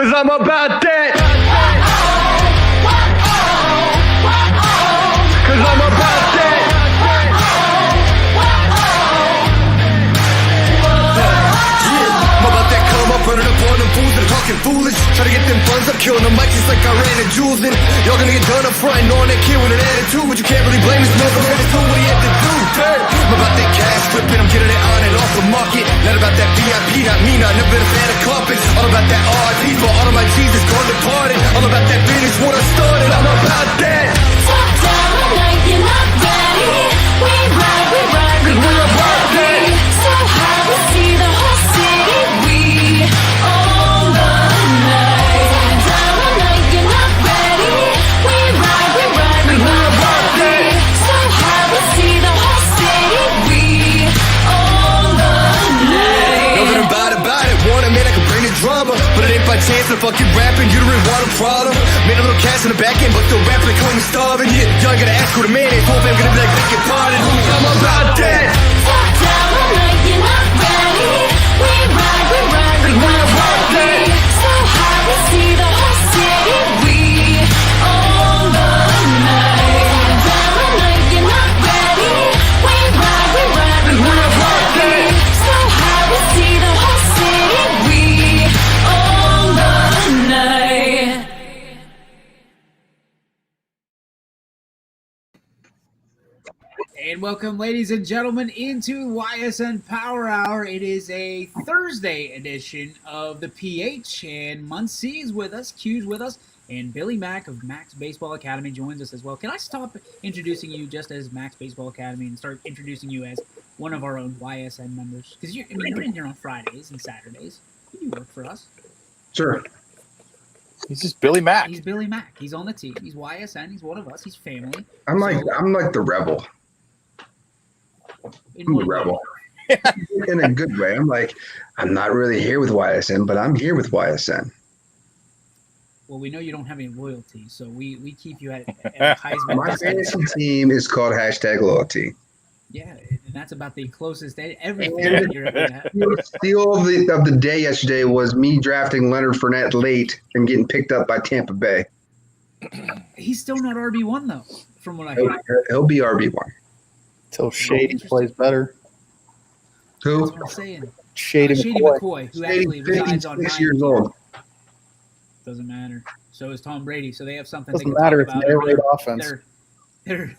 Cause I'm about that. Cause I'm about that. I'm about that come up, running up on them fools that are talking foolish. Try to get them funds up, killing them mics just like I ran and jewels in. Y'all gonna get done up front, knowing that kid with an attitude, but you can't really blame this motherfucker for what he had to do. I'm about that cash flipping, I'm getting it on and off the market. Not about that VIP, not me, not never been a fan of carpets. All about that RIP for all of my Jesus gone departed. All about that finish what I started, I'm about that. Top down like you're not ready. We ride, we about that. So high we see the whole city. We own the night. Down like you're not ready. We ride, about that. So high we see the whole city. We own the night. Know that I'm about it. Want a man I can bring the drama, but it ain't by chance I'm fucking rapping. You don't really want a problem. Made a little cash in the back end, but still rapping like homie starving. Yeah, y'all gotta ask who the man is. Hope I'm gonna be like making pardon. I'm about that. Top down like you're not ready. We ride, about that. So high we see the whole city. We own the night. Down like you're not ready. We ride, about that. So high we see the whole city. We own the night. And welcome, ladies and gentlemen, into YSN Power Hour. It is a Thursday edition of the PH, and Muncie is with us, Q's with us, and Billy Mack of Max Baseball Academy joins us as well. Can I stop introducing you just as Max Baseball Academy and start introducing you as one of our own YSN members? Because you're in here on Fridays and Saturdays. You work for us. Sure. He's just Billy Mack. He's Billy Mack. He's on the team. He's YSN. He's one of us. He's family. I'm like the rebel. I'm the rebel. In a good way. I'm not really here with YSN, but I'm here with YSN. Well, we know you don't have any loyalty, so we keep you at Heisman. My fantasy team is called #loyalty. Yeah, and that's about the closest everything that you're ever have. The steal of the day yesterday was me drafting Leonard Fournette late and getting picked up by Tampa Bay. He's still not RB1 though, from what I heard. He'll be RB1. Till Shady plays better. Who? That's what I'm saying. Shady McCoy, who actually Shady, resides on 56 9 years old. Doesn't matter. So is Tom Brady. So they have something. Doesn't they can matter. talk It's about. an air raid offense. They're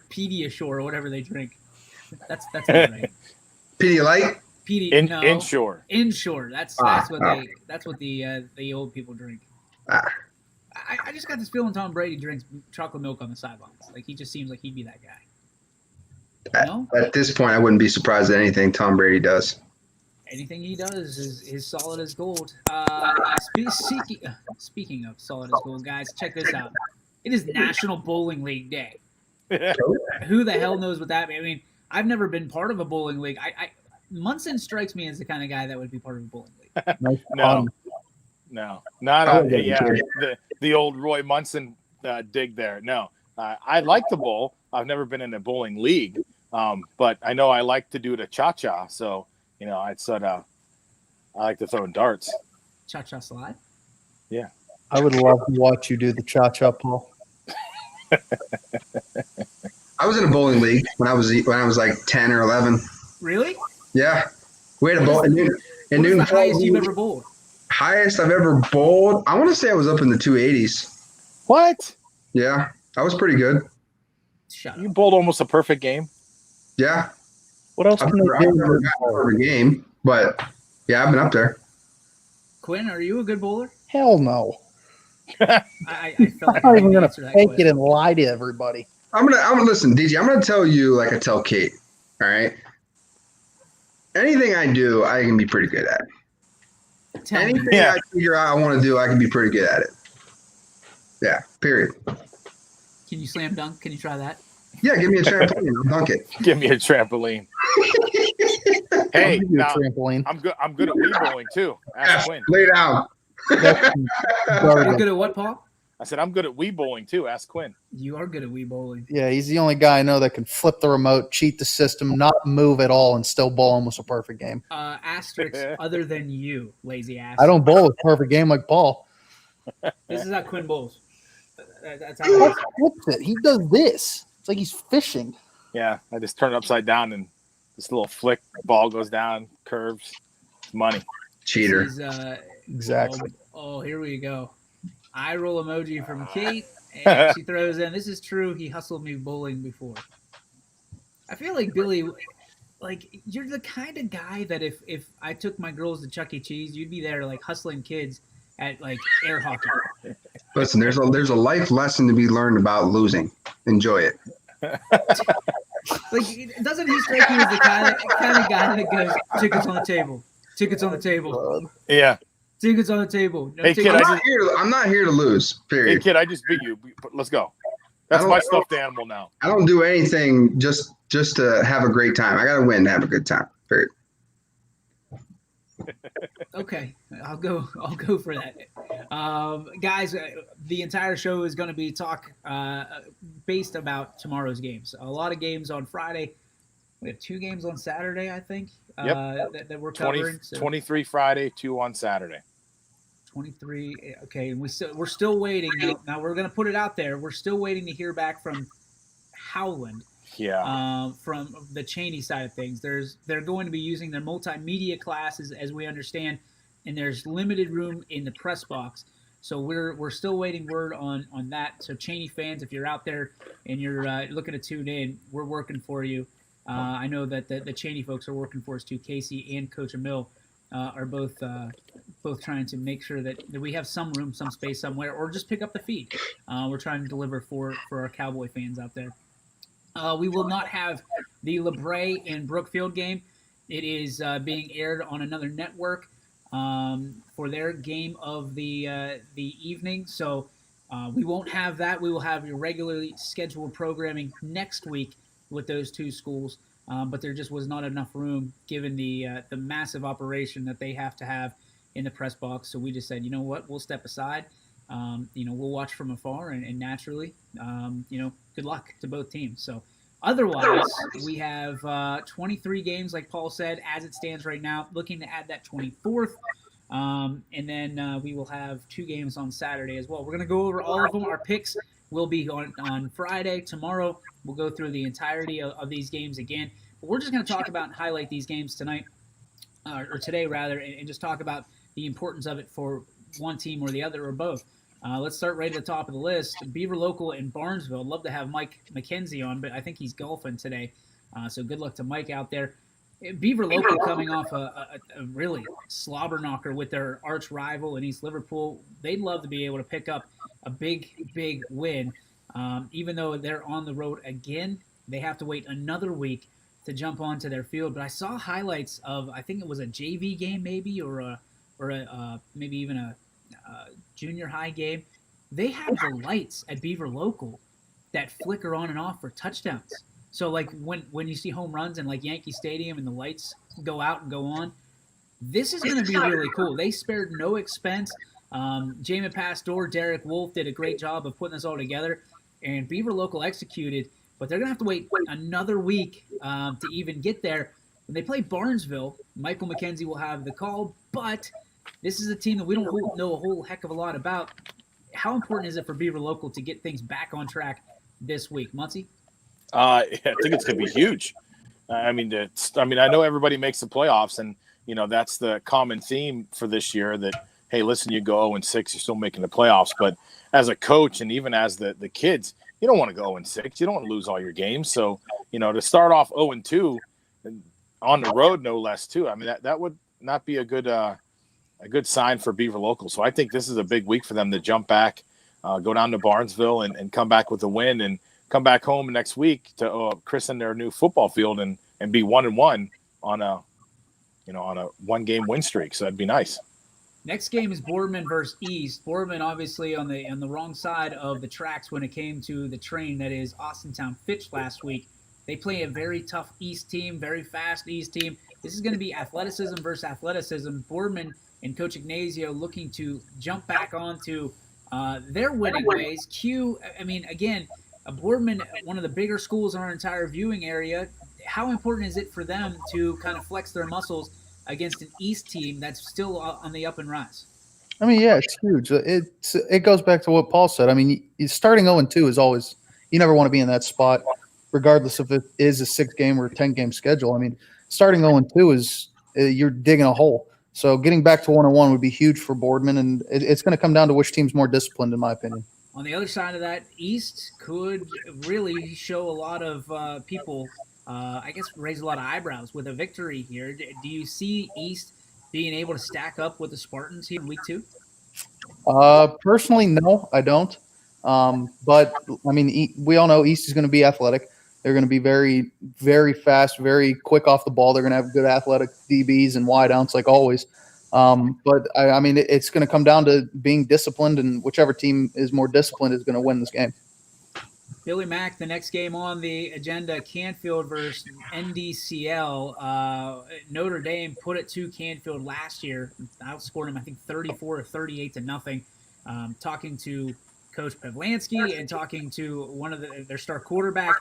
Pediasure or whatever they drink. That's not right. Pedialyte? Inshore. Inshore. That's what the old people drink. I just got this feeling Tom Brady drinks chocolate milk on the sidelines. Like he just seems like he'd be that guy. No? At this point, I wouldn't be surprised at anything Tom Brady does. Anything he does is solid as gold. Speaking of solid as gold, guys, check this out. It is National Bowling League Day. Who the hell knows what that means? I mean, I've never been part of a bowling league. Munson strikes me as the kind of guy that would be part of a bowling league. No, not the old Roy Munson dig there. No, I like to bowl. I've never been in a bowling league, but I know I like to do the cha-cha. So I like to throw darts. Cha-cha slide. Yeah, I would love to watch you do the cha-cha, Paul. I was in a bowling league when I was like 10 or 11. Really? Yeah, we had a bowl. What is the highest you've ever bowled? Highest I've ever bowled. I want to say I was up in the 280s. What? Yeah, I was pretty good. You bowled almost a perfect game. Yeah. What else I've can never gotten a perfect game, but yeah, I've been up there. Quinn, are you a good bowler? Hell no. I felt like I'm not even going going to fake it and lie to everybody. I'm gonna listen, DJ. I'm gonna tell you like I tell Kate. All right. Anything I do, I can be pretty good at. Anything I figure out I want to do, I can be pretty good at it. Yeah. Period. Can you slam dunk? Can you try that? Yeah. Give me a trampoline. I'll dunk it. Give me a trampoline. Hey, now, trampoline. I'm good at Wii bowling too. Ask Quinn. Lay down. You're good at what, Paul? I said I'm good at Wii bowling too. Ask Quinn. You are good at Wii bowling. Yeah, he's the only guy I know that can flip the remote, cheat the system, not move at all, and still bowl almost a perfect game. Asterisks other than you, lazy ass. I don't bowl a perfect game like Paul. This is how Quinn bowls. That's how He it is. flips it. He does this. It's like he's fishing. Yeah, I just turn it upside down and this little flick ball goes down, curves. It's money. Cheater. This is, Exactly. Oh, here we go. Eye roll emoji from Kate, and she throws in, "This is true. He hustled me bowling before." I feel like Billy, like you're the kind of guy that if I took my girls to Chuck E. Cheese, you'd be there like hustling kids at like air hockey. Listen, there's a life lesson to be learned about losing. Enjoy it. Like, doesn't he strike you as the kind of guy that goes, "Tickets on the table, tickets on the table, Yeah. tickets on the table"? No Hey, tickets. kid, I'm not here to lose. Hey, Period. kid, I just beat you. Let's go. That's my stuffed animal now. I don't do anything just to have a great time. I got to win to have a good time. Period. Okay, I'll go for that. Guys, the entire show is going to be talk based about tomorrow's games. A lot of games on Friday. We have 2 games on Saturday, I think, Yep. that we're covering. 23 Friday, 2 on Saturday. 23. Okay, and we're still waiting. Now we're going to put it out there. We're still waiting to hear back from Howland. Yeah. From the Cheney side of things. They're going to be using their multimedia classes, as we understand, and there's limited room in the press box. So we're still waiting word on that. So Cheney fans, if you're out there and you're looking to tune in, we're working for you. I know that the Cheney folks are working for us too. Casey and Coach Emil are both trying to make sure that we have some room, some space somewhere, or just pick up the feed. We're trying to deliver for our Cowboy fans out there. We will not have the LeBray and Brookfield game. It is being aired on another network for their game of the evening. So we won't have that. We will have your regularly scheduled programming next week with those 2 schools. But there just was not enough room given the massive operation that they have to have in the press box. So we just said, you know what, we'll step aside. We'll watch from afar and naturally, good luck to both teams. So otherwise, we have 23 games, like Paul said, as it stands right now, looking to add that 24th. And then we will have 2 games on Saturday as well. We're going to go over all of them. Our picks will be on Friday. Tomorrow, we'll go through the entirety of these games again. But we're just going to talk about and highlight these games tonight, or today rather, and just talk about the importance of it for one team or the other or both. Let's start right at the top of the list. Beaver Local in Barnesville. I'd love to have Mike McKenzie on, but I think he's golfing today. So good luck to Mike out there. Beaver Local coming off a really slobber knocker with their arch rival in East Liverpool. They'd love to be able to pick up a big win. Even though they're on the road again, they have to wait another week to jump onto their field. But I saw highlights of, I think it was a JV game maybe, or maybe even a junior high game. They have the lights at Beaver Local that flicker on and off for touchdowns. So like when you see home runs in like Yankee Stadium and the lights go out and go on, this is going to be really cool. They spared no expense. Jamin Pastor, Derek Wolf did a great job of putting this all together, and Beaver Local executed. But they're going to have to wait another week to even get there. When they play Barnesville, Michael McKenzie will have the call, but this is a team that we don't know a whole heck of a lot about. How important is it for Beaver Local to get things back on track this week? Muncie? I think it's going to be huge. I mean, I know everybody makes the playoffs, and that's the common theme for this year. That hey, listen, you go 0-6, you're still making the playoffs. But as a coach, and even as the kids, you don't want to go 0-6. You don't want to lose all your games. So to start off 0-2 on the road, no less too. I mean, that would not be a good sign for Beaver Local. So I think this is a big week for them to jump back, go down to Barnesville and come back with a win, and come back home next week to christen their new football field and be 1-1 on a 1-game win streak. So that'd be nice. Next game is Boardman versus East. Boardman obviously on the wrong side of the tracks when it came to the train that is Austintown Fitch last week. They play a very tough East team, very fast East team. This is going to be athleticism versus athleticism. Boardman and Coach Ignazio looking to jump back onto their winning ways. Again, Boardman, one of the bigger schools in our entire viewing area. How important is it for them to kind of flex their muscles against an East team that's still on the up and rise? I mean, yeah, it's huge. It goes back to what Paul said. I mean, starting 0-2 is always, you never want to be in that spot, regardless if it is a 6-game or 10-game schedule. I mean, starting 0-2 is you're digging a hole. So getting back to 1-1 would be huge for Boardman, and it's going to come down to which team's more disciplined, in my opinion. On the other side of that, East could really show a lot of people, I guess, raise a lot of eyebrows with a victory here. Do you see East being able to stack up with the Spartans here in week 2? Personally, no, I don't. But I mean, we all know East is going to be athletic. They're going to be very, very fast, very quick off the ball. They're going to have good athletic DBs and wideouts like always. But I mean, it's going to come down to being disciplined, and whichever team is more disciplined is going to win this game. Billy Mack, the next game on the agenda, Canfield versus NDCL. Notre Dame put it to Canfield last year, outscored them, I think, 34 or 38 to nothing. Talking to Coach Pavlansky and talking to one of their star quarterback,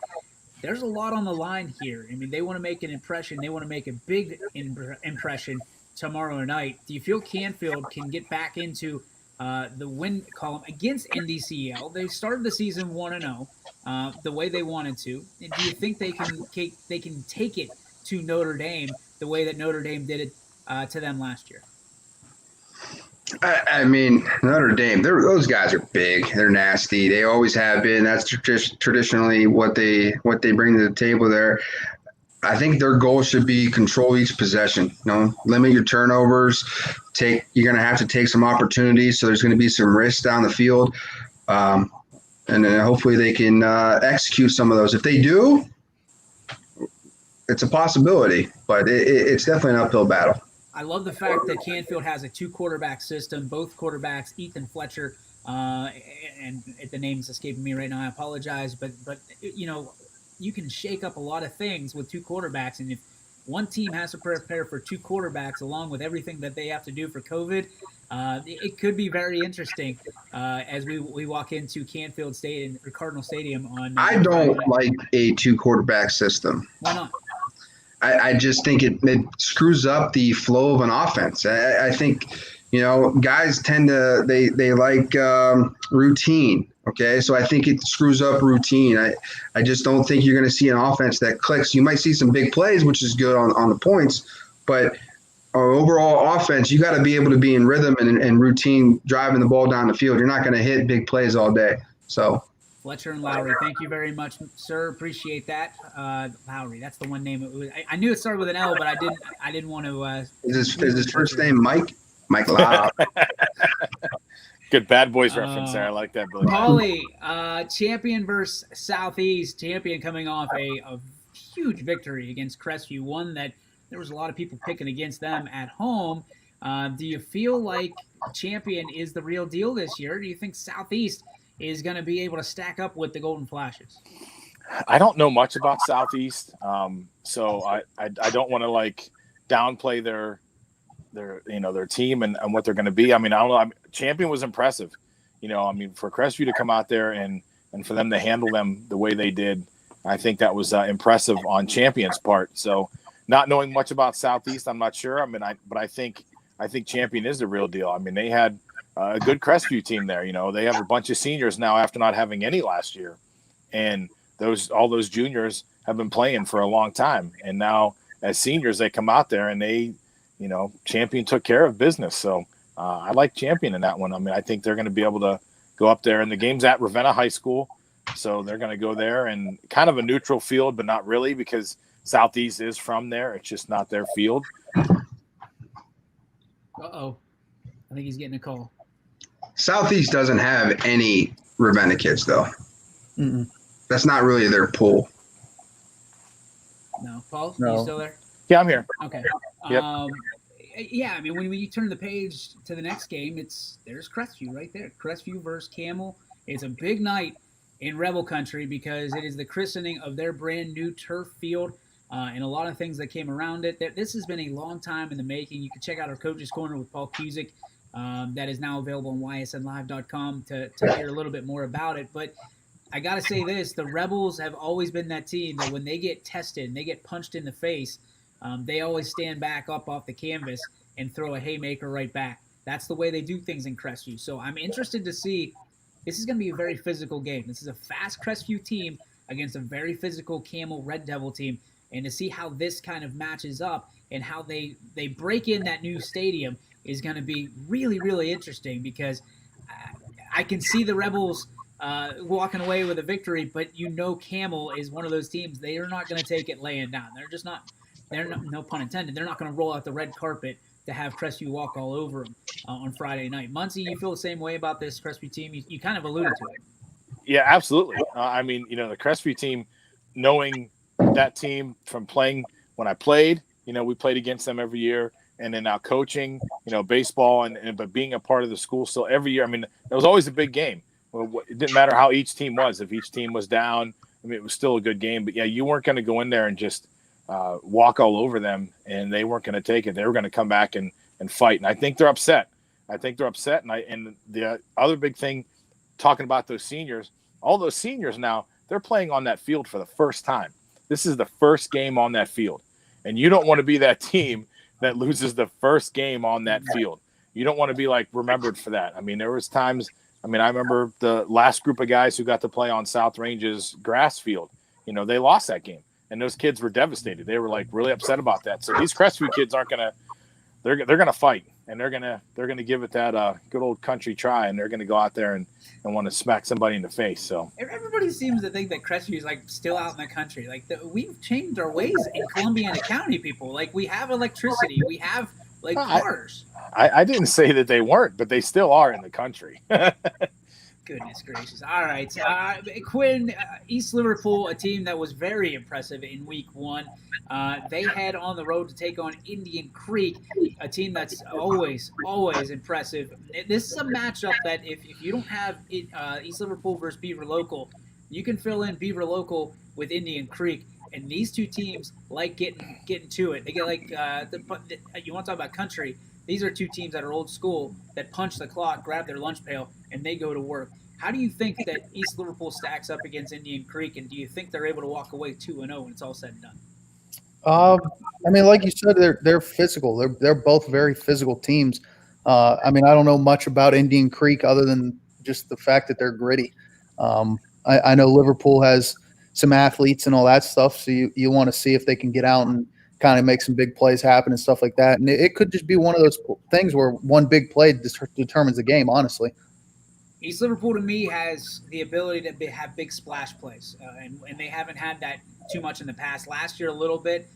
there's a lot on the line here. I mean, they want to make an impression. They want to make a big impression tomorrow night. Do you feel Canfield can get back into the win column against NDCL? They started the season 1-0. The way they wanted to. And do you think they can take it to Notre Dame the way that Notre Dame did it to them last year? I mean, Notre Dame, those guys are big. They're nasty. They always have been. That's just traditionally what they bring to the table there. I think their goal should be control each possession. Limit your turnovers. You're going to have to take some opportunities. So there's going to be some risks down the field. And then hopefully they can execute some of those. If they do, it's a possibility, but it's definitely an uphill battle. I love the fact that Canfield has a 2-quarterback system. Both quarterbacks, Ethan Fletcher, and the name's escaping me right now. I apologize, but you can shake up a lot of things with 2 quarterbacks, and if one team has to prepare for 2 quarterbacks along with everything that they have to do for COVID, it could be very interesting as we walk into Canfield Stadium or Cardinal Stadium on. I don't like a 2-quarterback system. Why not? I just think it screws up the flow of an offense. I think, guys tend to they like routine. Okay, so I think it screws up routine. I just don't think you're going to see an offense that clicks. You might see some big plays, which is good on the points, but overall offense, you got to be able to be in rhythm and routine, driving the ball down the field. You're not going to hit big plays all day. So. Fletcher and Lowry, thank you very much, sir. Appreciate that. Lowry, that's the one name. I knew it started with an L, but I didn't want to. Is his first name Mike? Mike Lowry. Good Bad Boys reference there. I like that, Billy. Paulie, champion versus Southeast. Champion coming off a huge victory against Crestview, one that there was a lot of people picking against them at home. Do you feel like champion is the real deal this year? Do you think Southeast is going to be able to stack up with the Golden Flashes? I don't know much about Southeast, so I don't want to downplay their team and what they're going to be. I mean, I don't know. Champion was impressive, for Crestview to come out there and for them to handle them the way they did. I think that was impressive on Champion's part. So, not knowing much about Southeast, I'm not sure. But I think Champion is the real deal. I mean, they had a good Crestview team there. They have a bunch of seniors now after not having any last year, and all those juniors have been playing for a long time. And now as seniors, they come out there and they, Champion took care of business. So I like Champion in that one. I mean, I think they're going to be able to go up there, and the game's at Ravenna High School. So they're going to go there, and kind of a neutral field, but not really, because Southeast is from there. It's just not their field. Uh-oh. I think he's getting a call. Southeast doesn't have any Ravenna kids, though. Mm-mm. That's not really their pool. No. Paul, No. Are you still there? Yeah, I'm here. Okay. Yep. Yeah, I mean, when you turn the page to the next game, there's Crestview right there. Crestview versus Camel. It's a big night in Rebel Country because it is the christening of their brand new turf field and a lot of things that came around it. This has been a long time in the making. You can check out our Coach's Corner with Paul Cusick. That is now available on ysnlive.com to hear a little bit more about it. But I got to say this, the Rebels have always been that team that when they get tested and they get punched in the face, they always stand back up off the canvas and throw a haymaker right back. That's the way they do things in Crestview. So I'm interested to see. This is going to be a very physical game. This is a fast Crestview team against a very physical Camel Red Devil team, and to see how this kind of matches up and how they break in that new stadium is going to be really, really interesting, because I can see the Rebels walking away with a victory, but Camel is one of those teams. They are not going to take it laying down. They're just not. They're not, no pun intended. They're not going to roll out the red carpet to have Crestview walk all over them on Friday night. Muncie, you feel the same way about this Crestview team? You kind of alluded to it. Yeah, absolutely. I mean, the Crestview team, knowing that team from playing when I played, we played against them every year, and then now coaching, baseball, but being a part of the school still every year. I mean, it was always a big game. It didn't matter how each team was. If each team was down, I mean, it was still a good game. But yeah, you weren't going to go in there and just walk all over them, and they weren't going to take it. They were going to come back and fight. And I think they're upset. And the other big thing, talking about those seniors, all those seniors now, they're playing on that field for the first time. This is the first game on that field. And you don't want to be that team that loses the first game on that field. You don't want to be remembered for that. I mean, there was times, I remember the last group of guys who got to play on South Range's grass field. They lost that game, and those kids were devastated. They were really upset about that. So these Crestview kids aren't going to, they're going to fight, and they're going to give it that good old country try, and they're going to go out there and want to smack somebody in the face. So everybody seems to think that Crestview is still out in the country. We've changed our ways in Columbiana County, people. We have electricity, we have cars. I didn't say that they weren't, but they still are in the country. Goodness gracious. All right. Quinn, East Liverpool, a team that was very impressive in week 1. They head on the road to take on Indian Creek, a team that's always impressive. This is a matchup that if you don't have East Liverpool versus Beaver Local, you can fill in Beaver Local with Indian Creek. And these two teams like getting to it. They get you want to talk about country. These are two teams that are old school, that punch the clock, grab their lunch pail, and they go to work. How do you think that East Liverpool stacks up against Indian Creek, and do you think they're able to walk away 2-0 when it's all said and done? I mean, like you said, they're physical. They're both very physical teams. I don't know much about Indian Creek other than just the fact that they're gritty. I know Liverpool has some athletes and all that stuff, so you want to see if they can get out and kind of make some big plays happen and stuff like that. And it could just be one of those things where one big play determines the game, honestly. East Liverpool, to me, has the ability to have big splash plays, and they haven't had that too much in the past. Last year, a little bit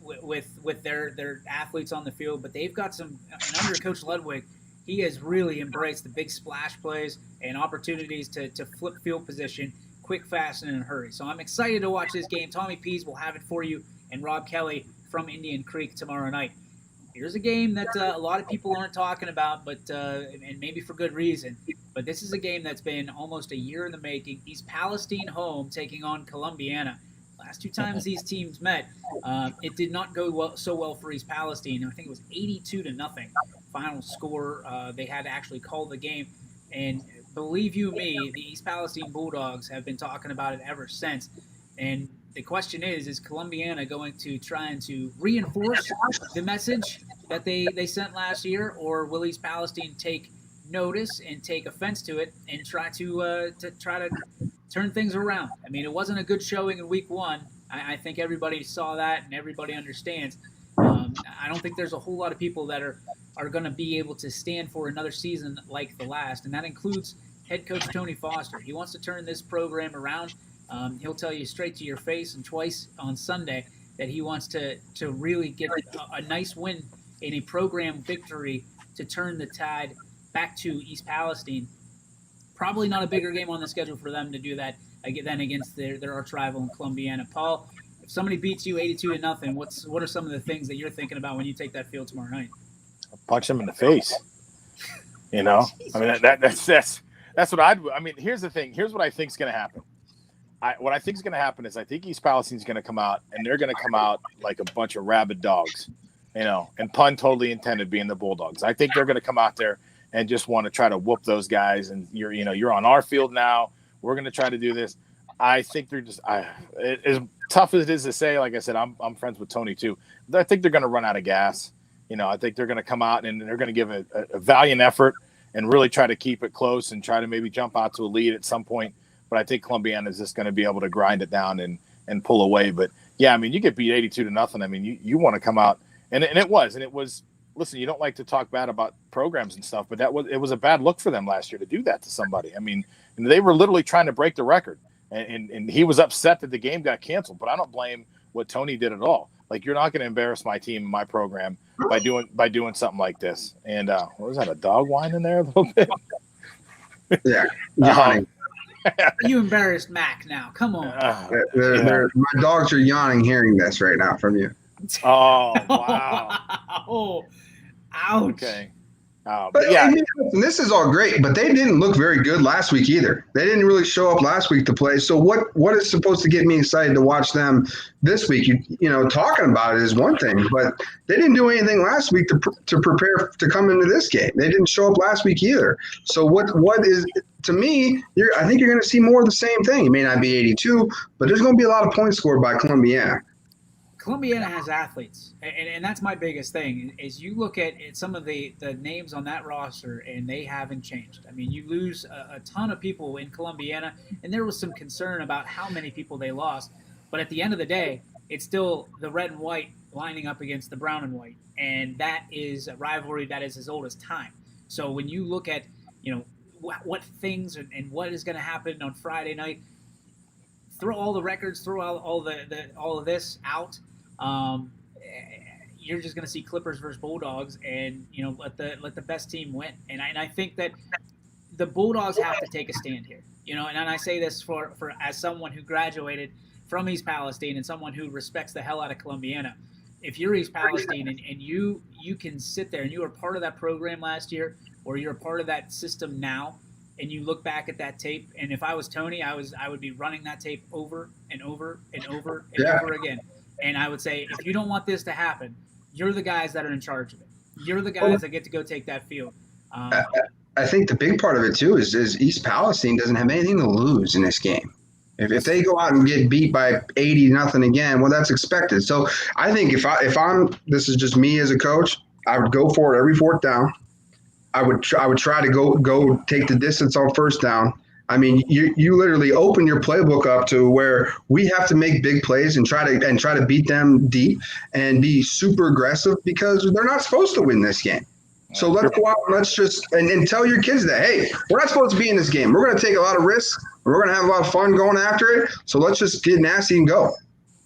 with their athletes on the field, but they've got some. And under Coach Ludwig, he has really embraced the big splash plays and opportunities to flip field position quick, fast, and in a hurry. So I'm excited to watch this game. Tommy Pease will have it for you, and Rob Kelly from Indian Creek tomorrow night. Here's a game that a lot of people aren't talking about, but and maybe for good reason. But this is a game that's been almost a year in the making. East Palestine home taking on Columbiana. Last two times these teams met, it did not go so well for East Palestine. I think it was 82-0 final score. They had to actually call the game, and believe you me, the East Palestine Bulldogs have been talking about it ever since. And the question is Columbiana going to try to reinforce the message that they sent last year, or will East Palestine take notice and take offense to it and try to turn things around? I mean, it wasn't a good showing in week 1. I think everybody saw that and everybody understands. I don't think there's a whole lot of people that are going to be able to stand for another season like the last, and that includes head coach Tony Foster. He wants to turn this program around. He'll tell you straight to your face and twice on Sunday that he wants to really get a nice win in a program victory to turn the tide back to East Palestine. Probably not a bigger game on the schedule for them to do that than against their arch rival in Columbiana. Paul, if somebody beats you 82-0, what are some of the things that you're thinking about when you take that field tomorrow night? I'll punch them in the face. I mean, that's what I'd. I mean, here's the thing. Here's what I think is going to happen. What I think is going to happen is I think East Palestine's going to come out, and they're going to come out like a bunch of rabid dogs, and pun totally intended, being the Bulldogs. I think they're going to come out there and just want to try to whoop those guys. And you're on our field now. We're going to try to do this. I think they're just as tough as it is to say. Like I said, I'm friends with Tony too. I think they're going to run out of gas. I think they're going to come out and they're going to give a valiant effort and really try to keep it close and try to maybe jump out to a lead at some point. But I think Columbiana is just going to be able to grind it down and pull away. But yeah, I mean, you get beat 82-0. I mean, you want to come out and it was. Listen, you don't like to talk bad about programs and stuff, but it was a bad look for them last year to do that to somebody. I mean, they were literally trying to break the record, and he was upset that the game got canceled. But I don't blame what Tony did at all. Like, you're not going to embarrass my team and my program by doing something like this. And what was that? A dog whine in there a little bit? Yeah. Yawning. You embarrassed Mac now. Come on. My dogs are yawning hearing this right now from you. Oh, wow. Oh, ouch. Okay. But yeah, this is all great, but they didn't look very good last week either. They didn't really show up last week to play. So what is supposed to get me excited to watch them this week? Talking about it is one thing, but they didn't do anything last week to prepare to come into this game. They didn't show up last week either. So what is, to me, I think you're going to see more of the same thing. It may not be 82, but there's going to be a lot of points scored by Columbiana. Columbiana has athletes, and that's my biggest thing. Is you look at some of the names on that roster, and they haven't changed. I mean, you lose a ton of people in Columbiana, and there was some concern about how many people they lost. But at the end of the day, it's still the red and white lining up against the brown and white, and that is a rivalry that is as old as time. So when you look at what things and what is going to happen on Friday night, throw all the records, throw all of this out. You're just going to see Clippers versus Bulldogs, and let the best team win. And I think that the Bulldogs have to take a stand here. And I say this for as someone who graduated from East Palestine and someone who respects the hell out of Columbiana. If you're East Palestine and you can sit there and you were part of that program last year, or you're a part of that system now, and you look back at that tape, and if I was Tony, I would be running that tape over and over and over and over again. And I would say, if you don't want this to happen, you're the guys that are in charge of it. You're the guys that get to go take that field. I think the big part of it, too, is East Palestine doesn't have anything to lose in this game. If they go out and get beat by 80-0 again, well, that's expected. So I think if I'm this is just me as a coach, I would go for it every fourth down. I would try to go take the distance on first down. I mean, you literally open your playbook up to where we have to make big plays and try to beat them deep and be super aggressive, because they're not supposed to win this game. So let's go out and let's just and tell your kids that, hey, we're not supposed to be in this game. We're going to take a lot of risks. We're going to have a lot of fun going after it. So let's just get nasty and go.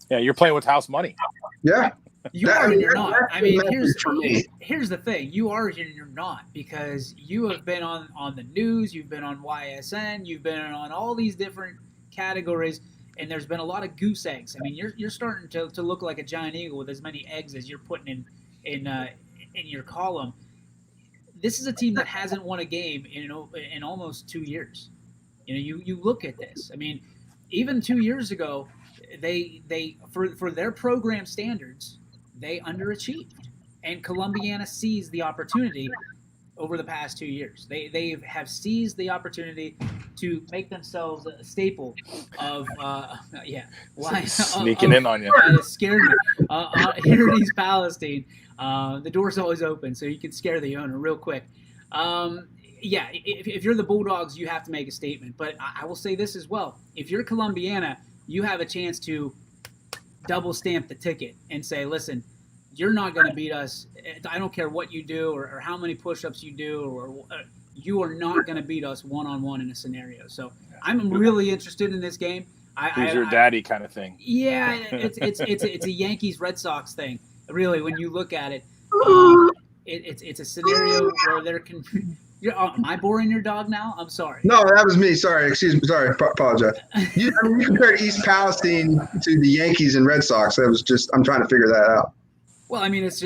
Yeah, you're playing with house money. Yeah. You are and you're not. I mean, here's the thing. You are and you're not, because you have been on the news. You've been on YSN. You've been on all these different categories, and there's been a lot of goose eggs. I mean, you're starting to look like a giant eagle with as many eggs as you're putting in your column. This is a team that hasn't won a game in almost 2 years. You look at this. I mean, even 2 years ago, they for their program standards, they underachieved, and Columbiana seized the opportunity over the past 2 years. They have seized the opportunity to make themselves a staple of sneaking in on you. It scared me. Here in East Palestine, the door's always open, so you can scare the owner real quick. If you're the Bulldogs, you have to make a statement. But I will say this as well: if you're Columbiana, you have a chance to double stamp the ticket and say, listen, you're not going to beat us. I don't care what you do or how many push-ups you do, or you are not going to beat us one-on-one in a scenario. So I'm really interested in this game. Who's your daddy kind of thing. Yeah, it's a Yankees-Red Sox thing, really, when you look at it. It's a scenario where there can – am I boring your dog now? I'm sorry. No, that was me. Sorry. Excuse me. Sorry. Apologize. You compared East Palestine to the Yankees and Red Sox. That was just – I'm trying to figure that out. Well, I mean, it's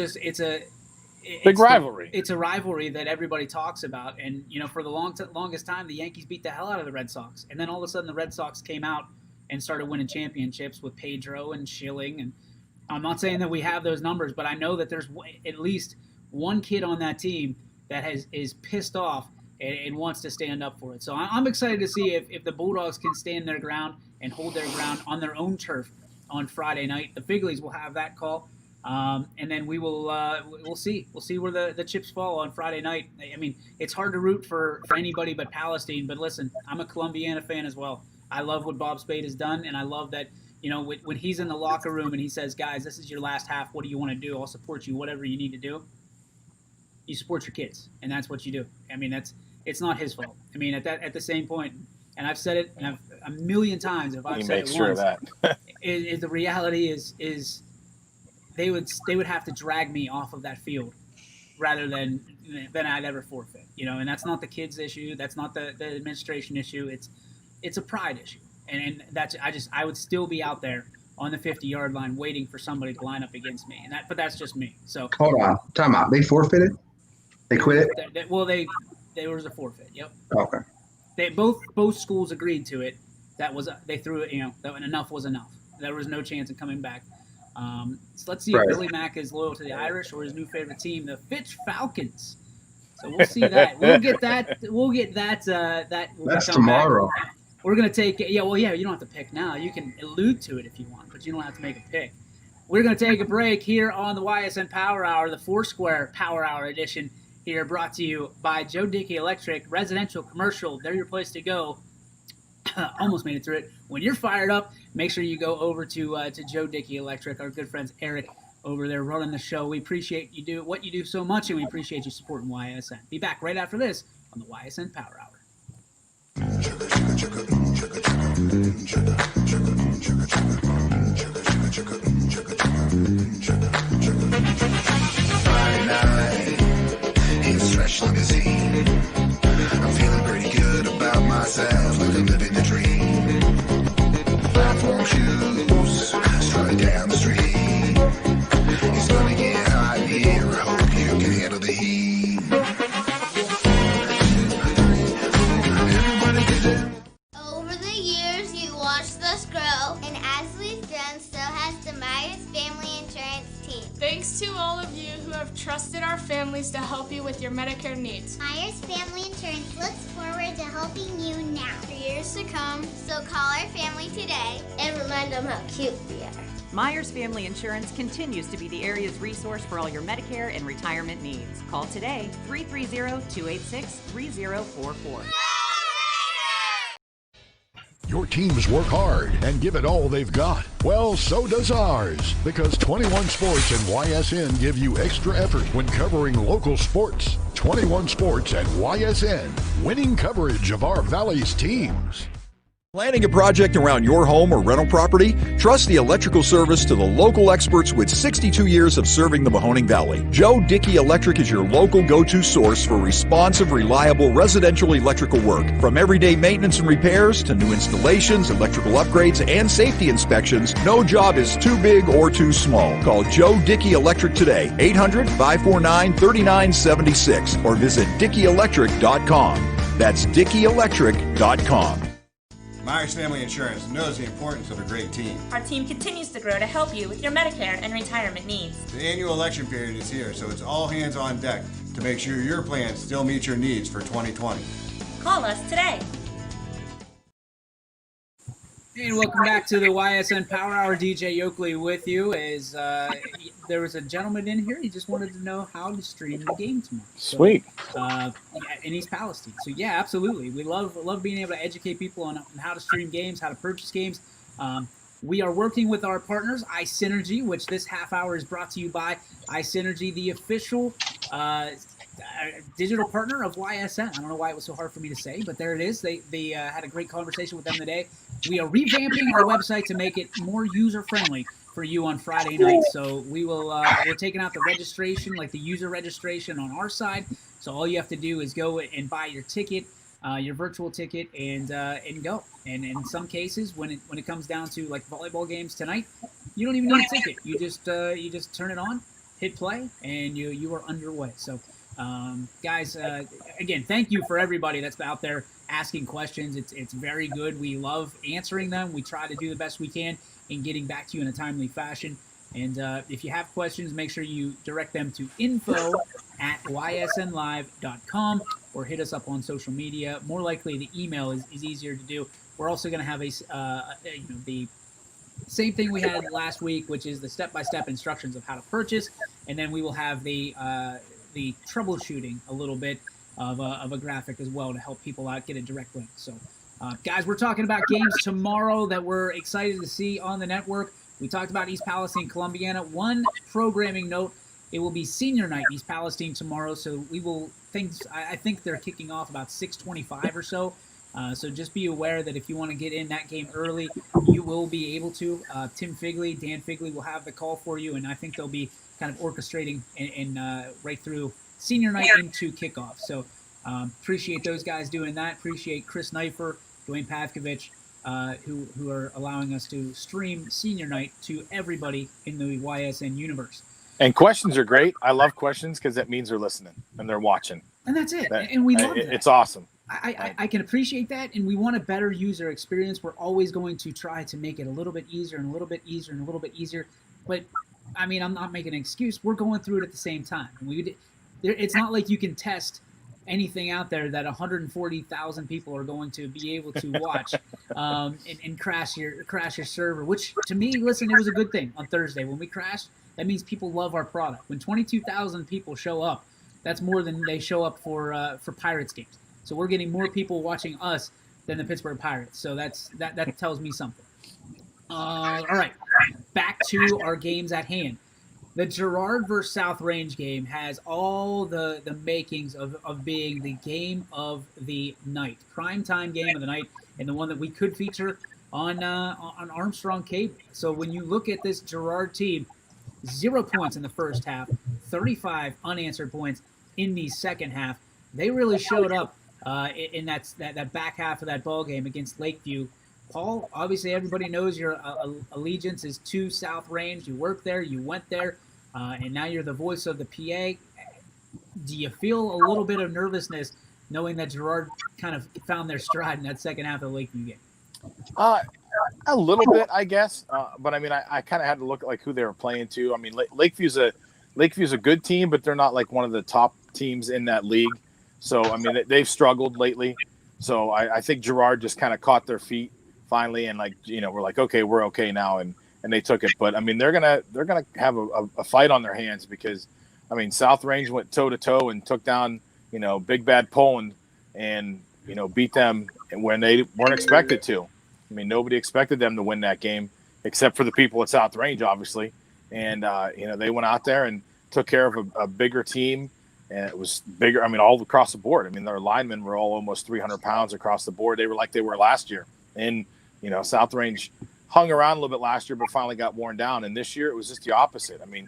big rivalry. It's a rivalry that everybody talks about. And, for the longest time, the Yankees beat the hell out of the Red Sox. And then all of a sudden the Red Sox came out and started winning championships with Pedro and Schilling. And I'm not saying that we have those numbers, but I know that there's at least one kid on that team that is pissed off and wants to stand up for it. So I'm excited to see if the Bulldogs can stand their ground and hold their ground on their own turf on Friday night. The Big Leagues will have that call. And then we'll see where the chips fall on Friday night. I mean, it's hard to root for anybody but Palestine. But listen, I'm a Columbiana fan as well. I love what Bob Spade has done, and I love that when he's in the locker room and he says, "Guys, this is your last half. What do you want to do? I'll support you. Whatever you need to do." You support your kids, and that's what you do. I mean, it's not his fault. I mean, at the same point, and I've said it and a million times. If I've He said makes it sure once, of that. the reality is they would have to drag me off of that field rather than I'd ever forfeit. And that's not the kids' issue. That's not the administration issue. It's a pride issue, and that's I would still be out there on the 50-yard line waiting for somebody to line up against me, but that's just me. So Hold on, time out. They forfeited. They quit it. well, they was a forfeit. Yep. Okay. They both schools agreed to it. That was they threw it. That enough was enough. There was no chance of coming back. So let's see if Billy Mack is loyal to the Irish or his new favorite team, the Fitch Falcons. So we'll see that. We'll get that. That's tomorrow. We're gonna take. Yeah. Well, yeah. You don't have to pick now. You can allude to it if you want, but you don't have to make a pick. We're gonna take a break here on the YSN Power Hour, the Foursquare Power Hour edition. Here, brought to you by Joe Dickey Electric, residential, commercial. They're your place to go. Almost made it through it. When you're fired up, make sure you go over to Joe Dickey Electric. Our good friends Eric over there running the show. We appreciate what you do so much, and we appreciate you supporting YSN. Be back right after this on the YSN Power Hour. Friday night, it's fresh limousine. I'm feeling pretty good about myself, like I'm living the dream. Platform shoes, strutting down the street. It's gonna get hot here, I hope you can handle the heat. Everybody get down. Over the years, you watched us grow, and as we've grown, so has the Myers Family Insurance team. Thanks to all of you who have trusted our families to help you with your Medicare needs. Myers Family Insurance looks forward to helping you now for years to come. So call our family today and remind them how cute we are. Myers Family Insurance continues to be the area's resource for all your Medicare and retirement needs. Call today, 330-286-3044. Your teams work hard and give it all they've got. Well, so does ours, because 21 Sports and YSN give you extra effort when covering local sports. 21 Sports and YSN, winning coverage of our Valley's teams. Planning a project around your home or rental property? Trust the electrical service to the local experts with 62 years of serving the Mahoning Valley. Joe Dickey Electric is your local go-to source for responsive, reliable residential electrical work. From everyday maintenance and repairs to new installations, electrical upgrades, and safety inspections, no job is too big or too small. Call Joe Dickey Electric today, 800-549-3976, or visit DickeyElectric.com. That's DickeyElectric.com. Myers Family Insurance knows the importance of a great team. Our team continues to grow to help you with your Medicare and retirement needs. The annual election period is here, so it's all hands on deck to make sure your plans still meet your needs for 2020. Call us today. And welcome back to the YSN Power Hour. DJ Yoakley with you. As there was a gentleman in here, he just wanted to know how to stream the game tomorrow. Sweet. In East Palestine. So yeah, absolutely. We love being able to educate people on how to stream games, how to purchase games. We are working with our partners, iSynergy, which this half hour is brought to you by iSynergy, the official digital partner of YSN. I don't know why it was so hard for me to say, but there it is. They had a great conversation with them today. We are revamping our website to make it more user-friendly for you on Friday night. So we're taking out the registration, like the user registration on our side. So all you have to do is go and buy your ticket, your virtual ticket, and go. And in some cases, when it comes down to like volleyball games tonight, you don't even need a ticket. You just turn it on, hit play, and you are underway. So guys, again, thank you for everybody that's out there asking questions. It's very good. We love answering them. We try to do the best we can in getting back to you in a timely fashion. And if you have questions, make sure you direct them to info@ysnlive.com or hit us up on social media. More likely, the email is easier to do. We're also going to have the same thing we had last week, which is the step-by-step instructions of how to purchase, and then we will have the troubleshooting a little bit of a graphic as well to help people out get a direct link. So, guys, we're talking about games tomorrow that we're excited to see on the network. We talked about East Palestine, Columbiana. One programming note: it will be senior night East Palestine tomorrow, so we will I think they're kicking off about 6:25 or so. So just be aware that if you want to get in that game early, you will be able to. Tim Figley, Dan Figley will have the call for you, and I think they'll be kind of orchestrating and right through senior night into kickoff. So appreciate those guys doing that. Appreciate Chris Knifer, Dwayne Pavkovich, who are allowing us to stream senior night to everybody in the YSN universe. And questions are great. I love questions because that means they're listening and they're watching. And that's it. And we love that. It's awesome. I can appreciate that, and we want a better user experience. We're always going to try to make it a little bit easier and a little bit easier and a little bit easier. But, I mean, I'm not making an excuse. We're going through it at the same time. It's not like you can test anything out there that 140,000 people are going to be able to watch and crash your server, which, to me, listen, it was a good thing on Thursday. When we crashed, that means people love our product. When 22,000 people show up, that's more than they show up for Pirates games. So we're getting more people watching us than the Pittsburgh Pirates. So that tells me something. All right, back to our games at hand. The Girard versus South Range game has all the makings of being the game of the night, primetime game of the night, and the one that we could feature on Armstrong Cable. So when you look at this Girard team, 0 points in the first half, 35 unanswered points in the second half. They really showed up in that back half of that ball game against Lakeview. Paul, obviously everybody knows your allegiance is to South Range. You work there, you went there, and now you're the voice of the PA. Do you feel a little bit of nervousness knowing that Girard kind of found their stride in that second half of the Lakeview game? A little bit, I guess. But I mean, I kind of had to look at like who they were playing to. I mean, Lakeview's a good team, but they're not like one of the top teams in that league. So, I mean, they've struggled lately. So I think Girard just kind of caught their feet finally. And like, we're like, okay, we're okay now. And they took it. But I mean, they're going to have a fight on their hands because I mean, South Range went toe to toe and took down, Big Bad Poland and, beat them when they weren't expected to. I mean, nobody expected them to win that game except for the people at South Range, obviously. And, they went out there and took care of a bigger team. And it was bigger, I mean, all across the board. I mean, their linemen were all almost 300 pounds across the board. They were like they were last year. And, South Range hung around a little bit last year, but finally got worn down. And this year it was just the opposite. I mean,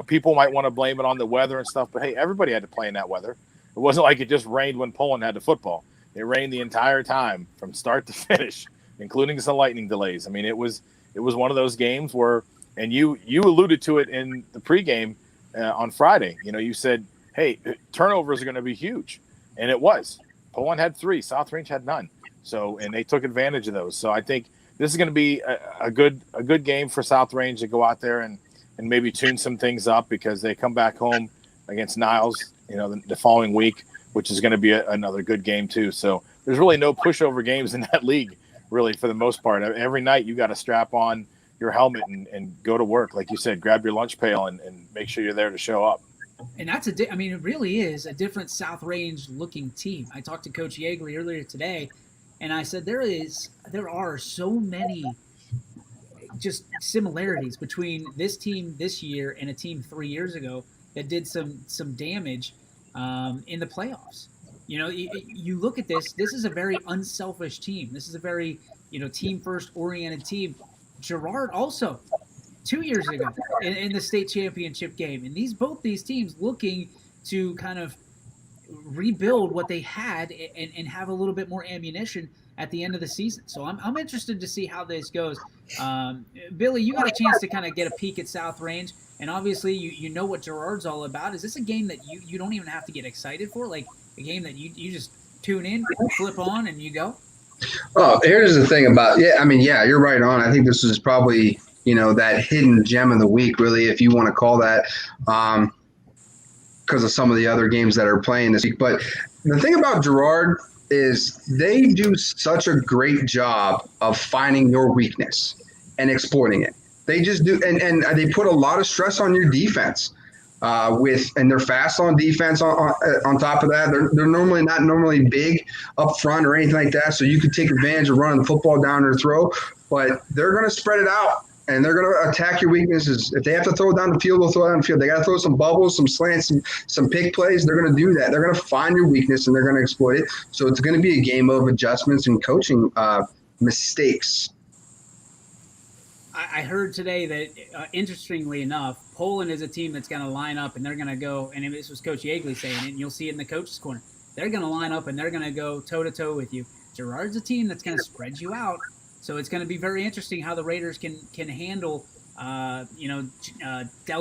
people might want to blame it on the weather and stuff, but hey, everybody had to play in that weather. It wasn't like it just rained when Poland had the football. It rained the entire time from start to finish, including some lightning delays. I mean, it was one of those games where, and you alluded to it in the pregame on Friday. You said, hey, turnovers are going to be huge. And it was. Poland had 3, South Range had none. So, and they took advantage of those. So I think this is going to be a good game for South Range to go out there and maybe tune some things up because they come back home against Niles, the following week, which is going to be another good game too. So there's really no pushover games in that league, really, for the most part. Every night you got to strap on your helmet and go to work. Like you said, grab your lunch pail and make sure you're there to show up. And that's it really is a different South Range looking team. I talked to Coach Yeagley earlier today, and I said there are so many just similarities between this team this year and a team 3 years ago that did some damage in the playoffs. You look at this is a very unselfish team. This is a very, team first oriented team. Girard also 2 years ago in the state championship game. And both these teams looking to kind of rebuild what they had and have a little bit more ammunition at the end of the season. So I'm interested to see how this goes. Billy, you got a chance to kind of get a peek at South Range, and obviously you know what Girard's all about. Is this a game that you don't even have to get excited for, like a game that you just tune in, flip on, and you go? Oh, here's the thing about you're right on. I think this is probably that hidden gem of the week, really, if you want to call that, because of some of the other games that are playing this week. But the thing about Girard is they do such a great job of finding your weakness. and exploiting it. They just do, and they put a lot of stress on your defense. And they're fast on defense. On top of that, they're normally big up front or anything like that. So you could take advantage of running the football down their throat, but they're going to spread it out and they're going to attack your weaknesses. If they have to throw it down the field, they'll throw it down the field. They got to throw some bubbles, some slants, some pick plays. They're going to do that. They're going to find your weakness and they're going to exploit it. So it's going to be a game of adjustments and coaching mistakes. I heard today that, interestingly enough, Poland is a team that's going to line up and they're going to go, and this was Coach Yeagley saying it, and you'll see it in the coach's corner. They're going to line up and they're going to go toe-to-toe with you. Gerard's a team that's going to spread you out, so it's going to be very interesting how the Raiders can handle, Del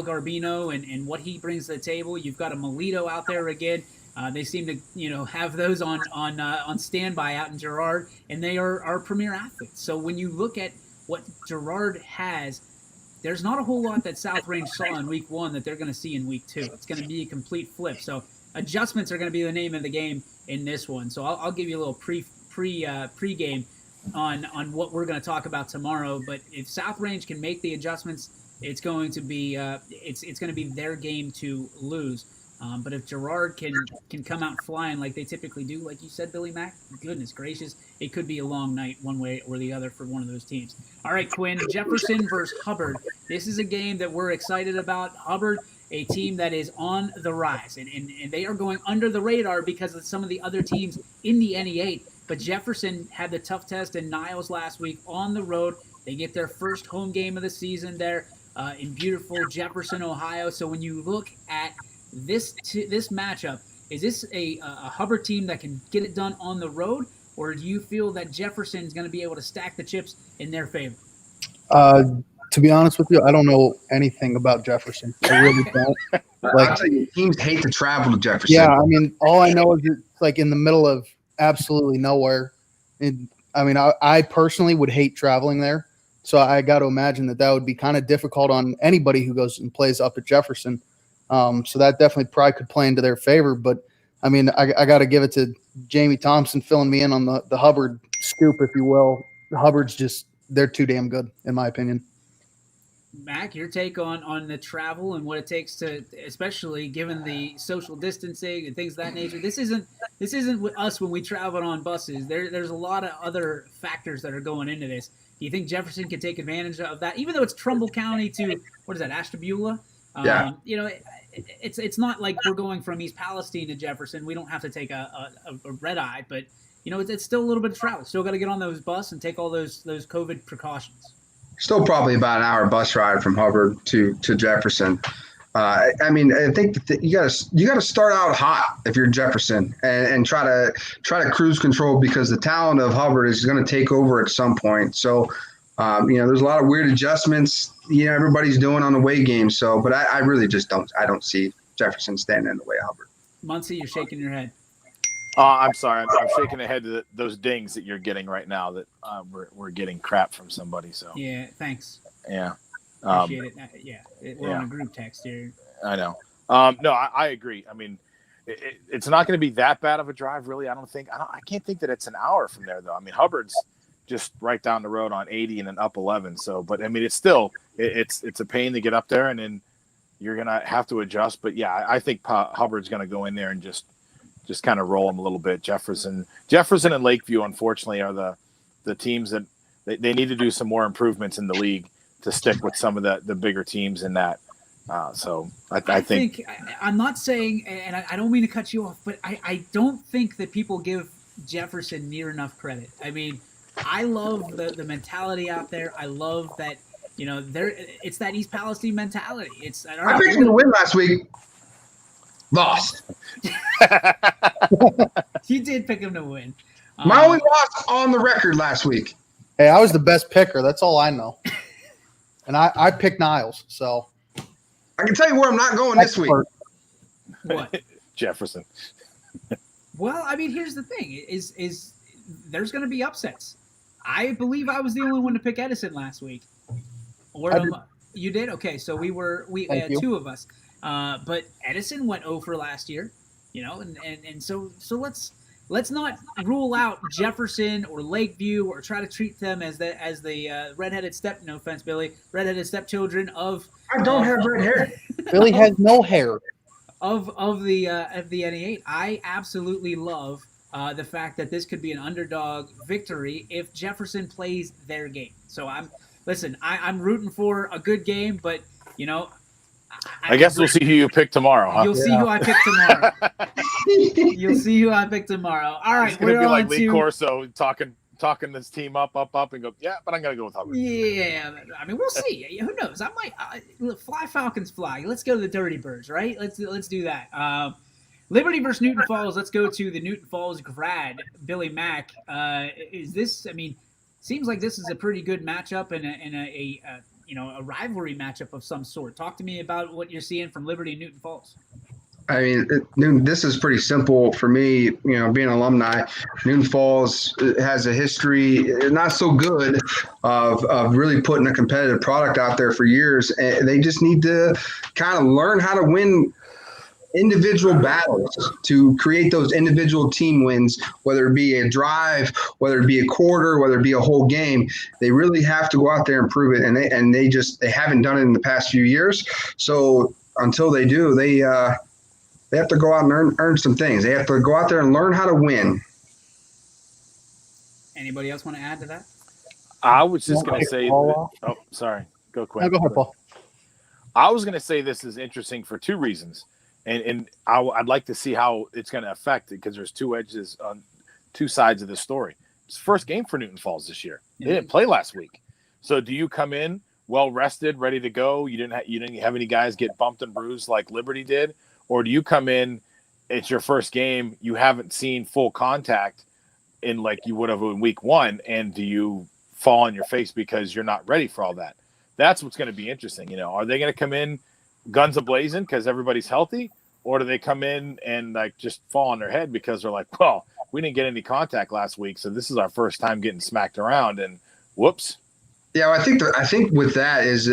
Garbino and what he brings to the table. You've got a Melito out there again. They seem to, have those on standby out in Gerard, and they are premier athletes. So when you look at what Gerard has, there's not a whole lot that South Range saw in week 1 that they're going to see in week 2. It's going to be a complete flip. So adjustments are going to be the name of the game in this one. So I'll give you a little pre-game on what we're going to talk about tomorrow. But if South Range can make the adjustments, it's going to be it's going to be their game to lose. But if Gerard can come out flying like they typically do, like you said, Billy Mack, goodness gracious, it could be a long night one way or the other for one of those teams. All right, Quinn, Jefferson versus Hubbard. This is a game that we're excited about. Hubbard, a team that is on the rise, and they are going under the radar because of some of the other teams in the NE8. But Jefferson had the tough test in Niles last week on the road. They get their first home game of the season there in beautiful Jefferson, Ohio. So when you look at this matchup, is this a Hubbard team that can get it done on the road, or do you feel that Jefferson is going to be able to stack the chips in their favor? To be honest with you, I don't know anything about Jefferson. I really don't. I'll tell you, teams hate to travel to Jefferson. Yeah, I mean, all I know is it's like in the middle of absolutely nowhere. And I mean, I personally would hate traveling there. So I got to imagine that would be kind of difficult on anybody who goes and plays up at Jefferson. So that definitely probably could play into their favor. But, I mean, I got to give it to Jamie Thompson filling me in on the Hubbard scoop, if you will. The Hubbard's they're too damn good, in my opinion. Mac, your take on the travel and what it takes to, especially given the social distancing and things of that nature. This isn't with us when we travel on buses. There's a lot of other factors that are going into this. Do you think Jefferson can take advantage of that, even though it's Trumbull County to Ashtabula? Yeah. It's not like we're going from East Palestine to Jefferson. We don't have to take a red eye, but it's still a little bit of travel. Still got to get on those bus and take all those COVID precautions. Still probably about an hour bus ride from Hubbard to Jefferson. I mean, I think that you got to start out hot if you're Jefferson and try to cruise control, because the talent of Hubbard is going to take over at some point. So, there's a lot of weird adjustments everybody's doing on the away game. So, but I really just don't see Jefferson standing in the way of Hubbard. Muncie, you're shaking your head. I'm sorry. I'm shaking ahead to those dings that you're getting right now that we're getting crap from somebody. So yeah, thanks. Yeah, appreciate it. We're on a group text here. I know. No, I agree. I mean, it's not going to be that bad of a drive, really. I can't think that it's an hour from there, though. I mean, Hubbard's just right down the road on 80 and then up 11. So, but I mean, it's still it's a pain to get up there, and then you're gonna have to adjust. But yeah, I think Hubbard's going to go in there and just kind of roll them a little bit. Jefferson and Lakeview, unfortunately, are the teams that they need to do some more improvements in the league to stick with some of the bigger teams in that. So I think I'm not saying, and I don't mean to cut you off, but I don't think that people give Jefferson near enough credit. I mean, I love the mentality out there. I love that, it's that East Palestine mentality. I picked him to win last week. Lost. You did pick him to win. My only loss on the record last week. Hey, I was the best picker. That's all I know. And I picked Niles, so I can tell you where I'm not going this week. What? Jefferson. Well, I mean, here's the thing: is there's going to be upsets. I believe I was the only one to pick Edison last week. Or you did? Okay, so we had two of us. But Edison went 0 for last year, and so let's let's not rule out Jefferson or Lakeview or try to treat them as the redheaded step. No offense, Billy, redheaded stepchildren of. I don't have red hair. Billy has no hair. Of the NE8. I absolutely love the fact that this could be an underdog victory if Jefferson plays their game. So I'm rooting for a good game, but you know, I guess we'll see who you pick tomorrow, huh? You'll see who I pick tomorrow. You'll see who I pick tomorrow. All right, it's gonna be like Lee Corso talking this team up, and go, yeah, but I'm gonna go with Hubbard. Yeah, I mean, we'll see. Who knows? I might fly Falcons fly. Let's go to the Dirty Birds, right? Let's do that. Liberty versus Newton Falls. Let's go to the Newton Falls grad, Billy Mack. Is this? I mean, seems like this is a pretty good matchup and a rivalry matchup of some sort. Talk to me about what you're seeing from Liberty and Newton Falls. I mean, Newton, this is pretty simple for me, you know, being an alumni. Newton Falls has a history, not so good, of really putting a competitive product out there for years. And they just need to kind of learn how to win individual battles to create those individual team wins, whether it be a drive, whether it be a quarter, whether it be a whole game. They really have to go out there and prove it. And they haven't done it in the past few years. So until they do, they have to go out and earn some things. They have to go out there and learn how to win. Anybody else want to add to that? I was just going to say. Sorry. Go quick. No, go ahead, Paul. I was going to say this is interesting for two reasons. And I'd like to see how it's going to affect it because there's two edges on two sides of the story. It's the first game for Newton Falls this year. They didn't play last week. So do you come in well rested, ready to go? You didn't have any guys get bumped and bruised like Liberty did? Or do you come in, it's your first game, you haven't seen full contact in like you would have in week one, and do you fall on your face because you're not ready for all that? That's what's going to be interesting. You know, are they going to come in guns a-blazing because everybody's healthy? Or do they come in and like just fall on their head because they're like, well, we didn't get any contact last week, so this is our first time getting smacked around, and whoops. Yeah, I think with that is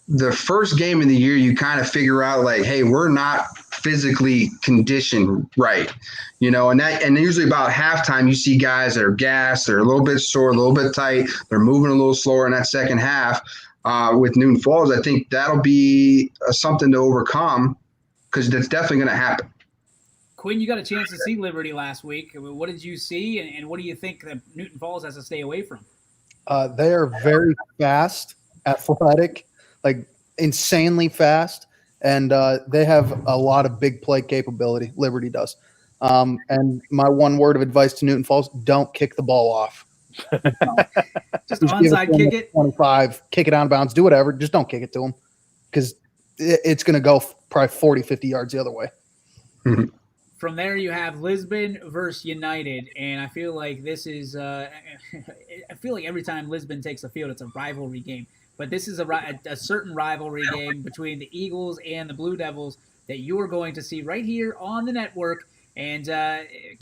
the first game of the year, you kind of figure out like, hey, we're not physically conditioned right, you know, and usually about halftime you see guys that are gassed, they're a little bit sore, a little bit tight, they're moving a little slower in that second half. With Newton Falls, I think that'll be something to overcome because that's definitely going to happen. Quinn, you got a chance to see Liberty last week. What did you see, and what do you think that Newton Falls has to stay away from? They are very fast, athletic, like insanely fast, and they have a lot of big play capability. Liberty does. And my one word of advice to Newton Falls: don't kick the ball off. Just onside kick it. 25, kick it out of bounds, do whatever. Just don't kick it to them because it's going to go probably 40, 50 yards the other way. From there, you have Lisbon versus United, and I feel like this is I feel like every time Lisbon takes the field, it's a rivalry game. But this is a certain rivalry game between the Eagles and the Blue Devils that you are going to see right here on the network. And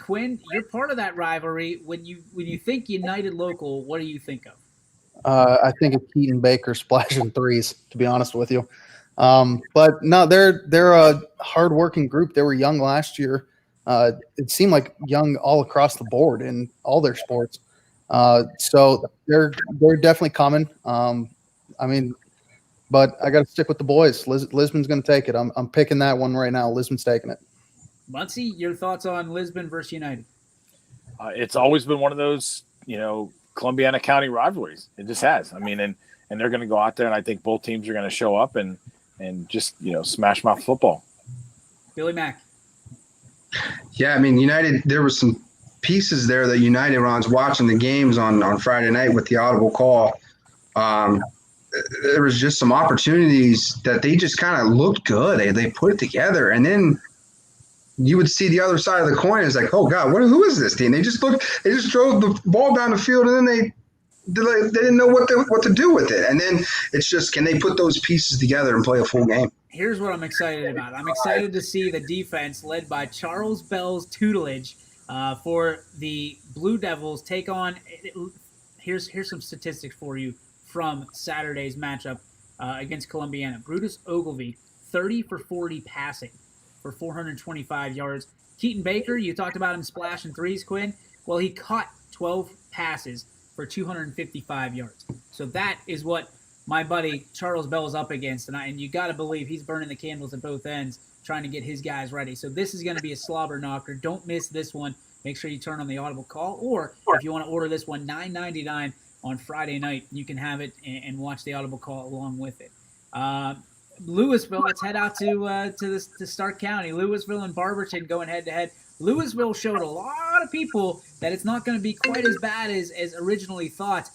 Quinn, you're part of that rivalry. When you think United local, what do you think of? I think of Keaton Baker splashing threes, to be honest with you. But no, they're a hardworking group. They were young last year. It seemed like young all across the board in all their sports. So they're definitely coming. I mean, but I got to stick with the boys. Lisbon's going to take it. I'm picking that one right now. Lisbon's taking it. Muncie, your thoughts on Lisbon versus United? It's always been one of those, you know, Columbiana County rivalries. It just has. I mean, and they're going to go out there, and I think both teams are going to show up and just, you know, smash mouth football. Billy Mack. Yeah, I mean, United, there was some pieces there that United, when I was watching the games on Friday night with the audible call, there was just some opportunities that they just kind of looked good. They put it together, and then you would see the other side of the coin. It's like, oh God, who is this team? They just drove the ball down the field, and then they didn't know what to do with it. And then it's just, can they put those pieces together and play a full game? Here's what I'm excited about. I'm excited to see the defense led by Charles Bell's tutelage for the Blue Devils take on. Here's some statistics for you from Saturday's matchup against Columbiana. Brutus Ogilvy, 30 for 40 passing, for 425 yards. Keaton Baker, you talked about him splashing threes, Quinn. Well, he caught 12 passes for 255 yards. So that is what my buddy Charles Bell is up against tonight, and you got to believe he's burning the candles at both ends trying to get his guys ready. So this is going to be a slobber knocker. Don't miss this one. Make sure you turn on the Audible call, or if you want to order this one, $9.99 on Friday night, you can have it and watch the Audible call along with it. Louisville, let's head out to Stark County. Louisville and Barberton going head-to-head. Louisville showed a lot of people that it's not going to be quite as bad as originally thought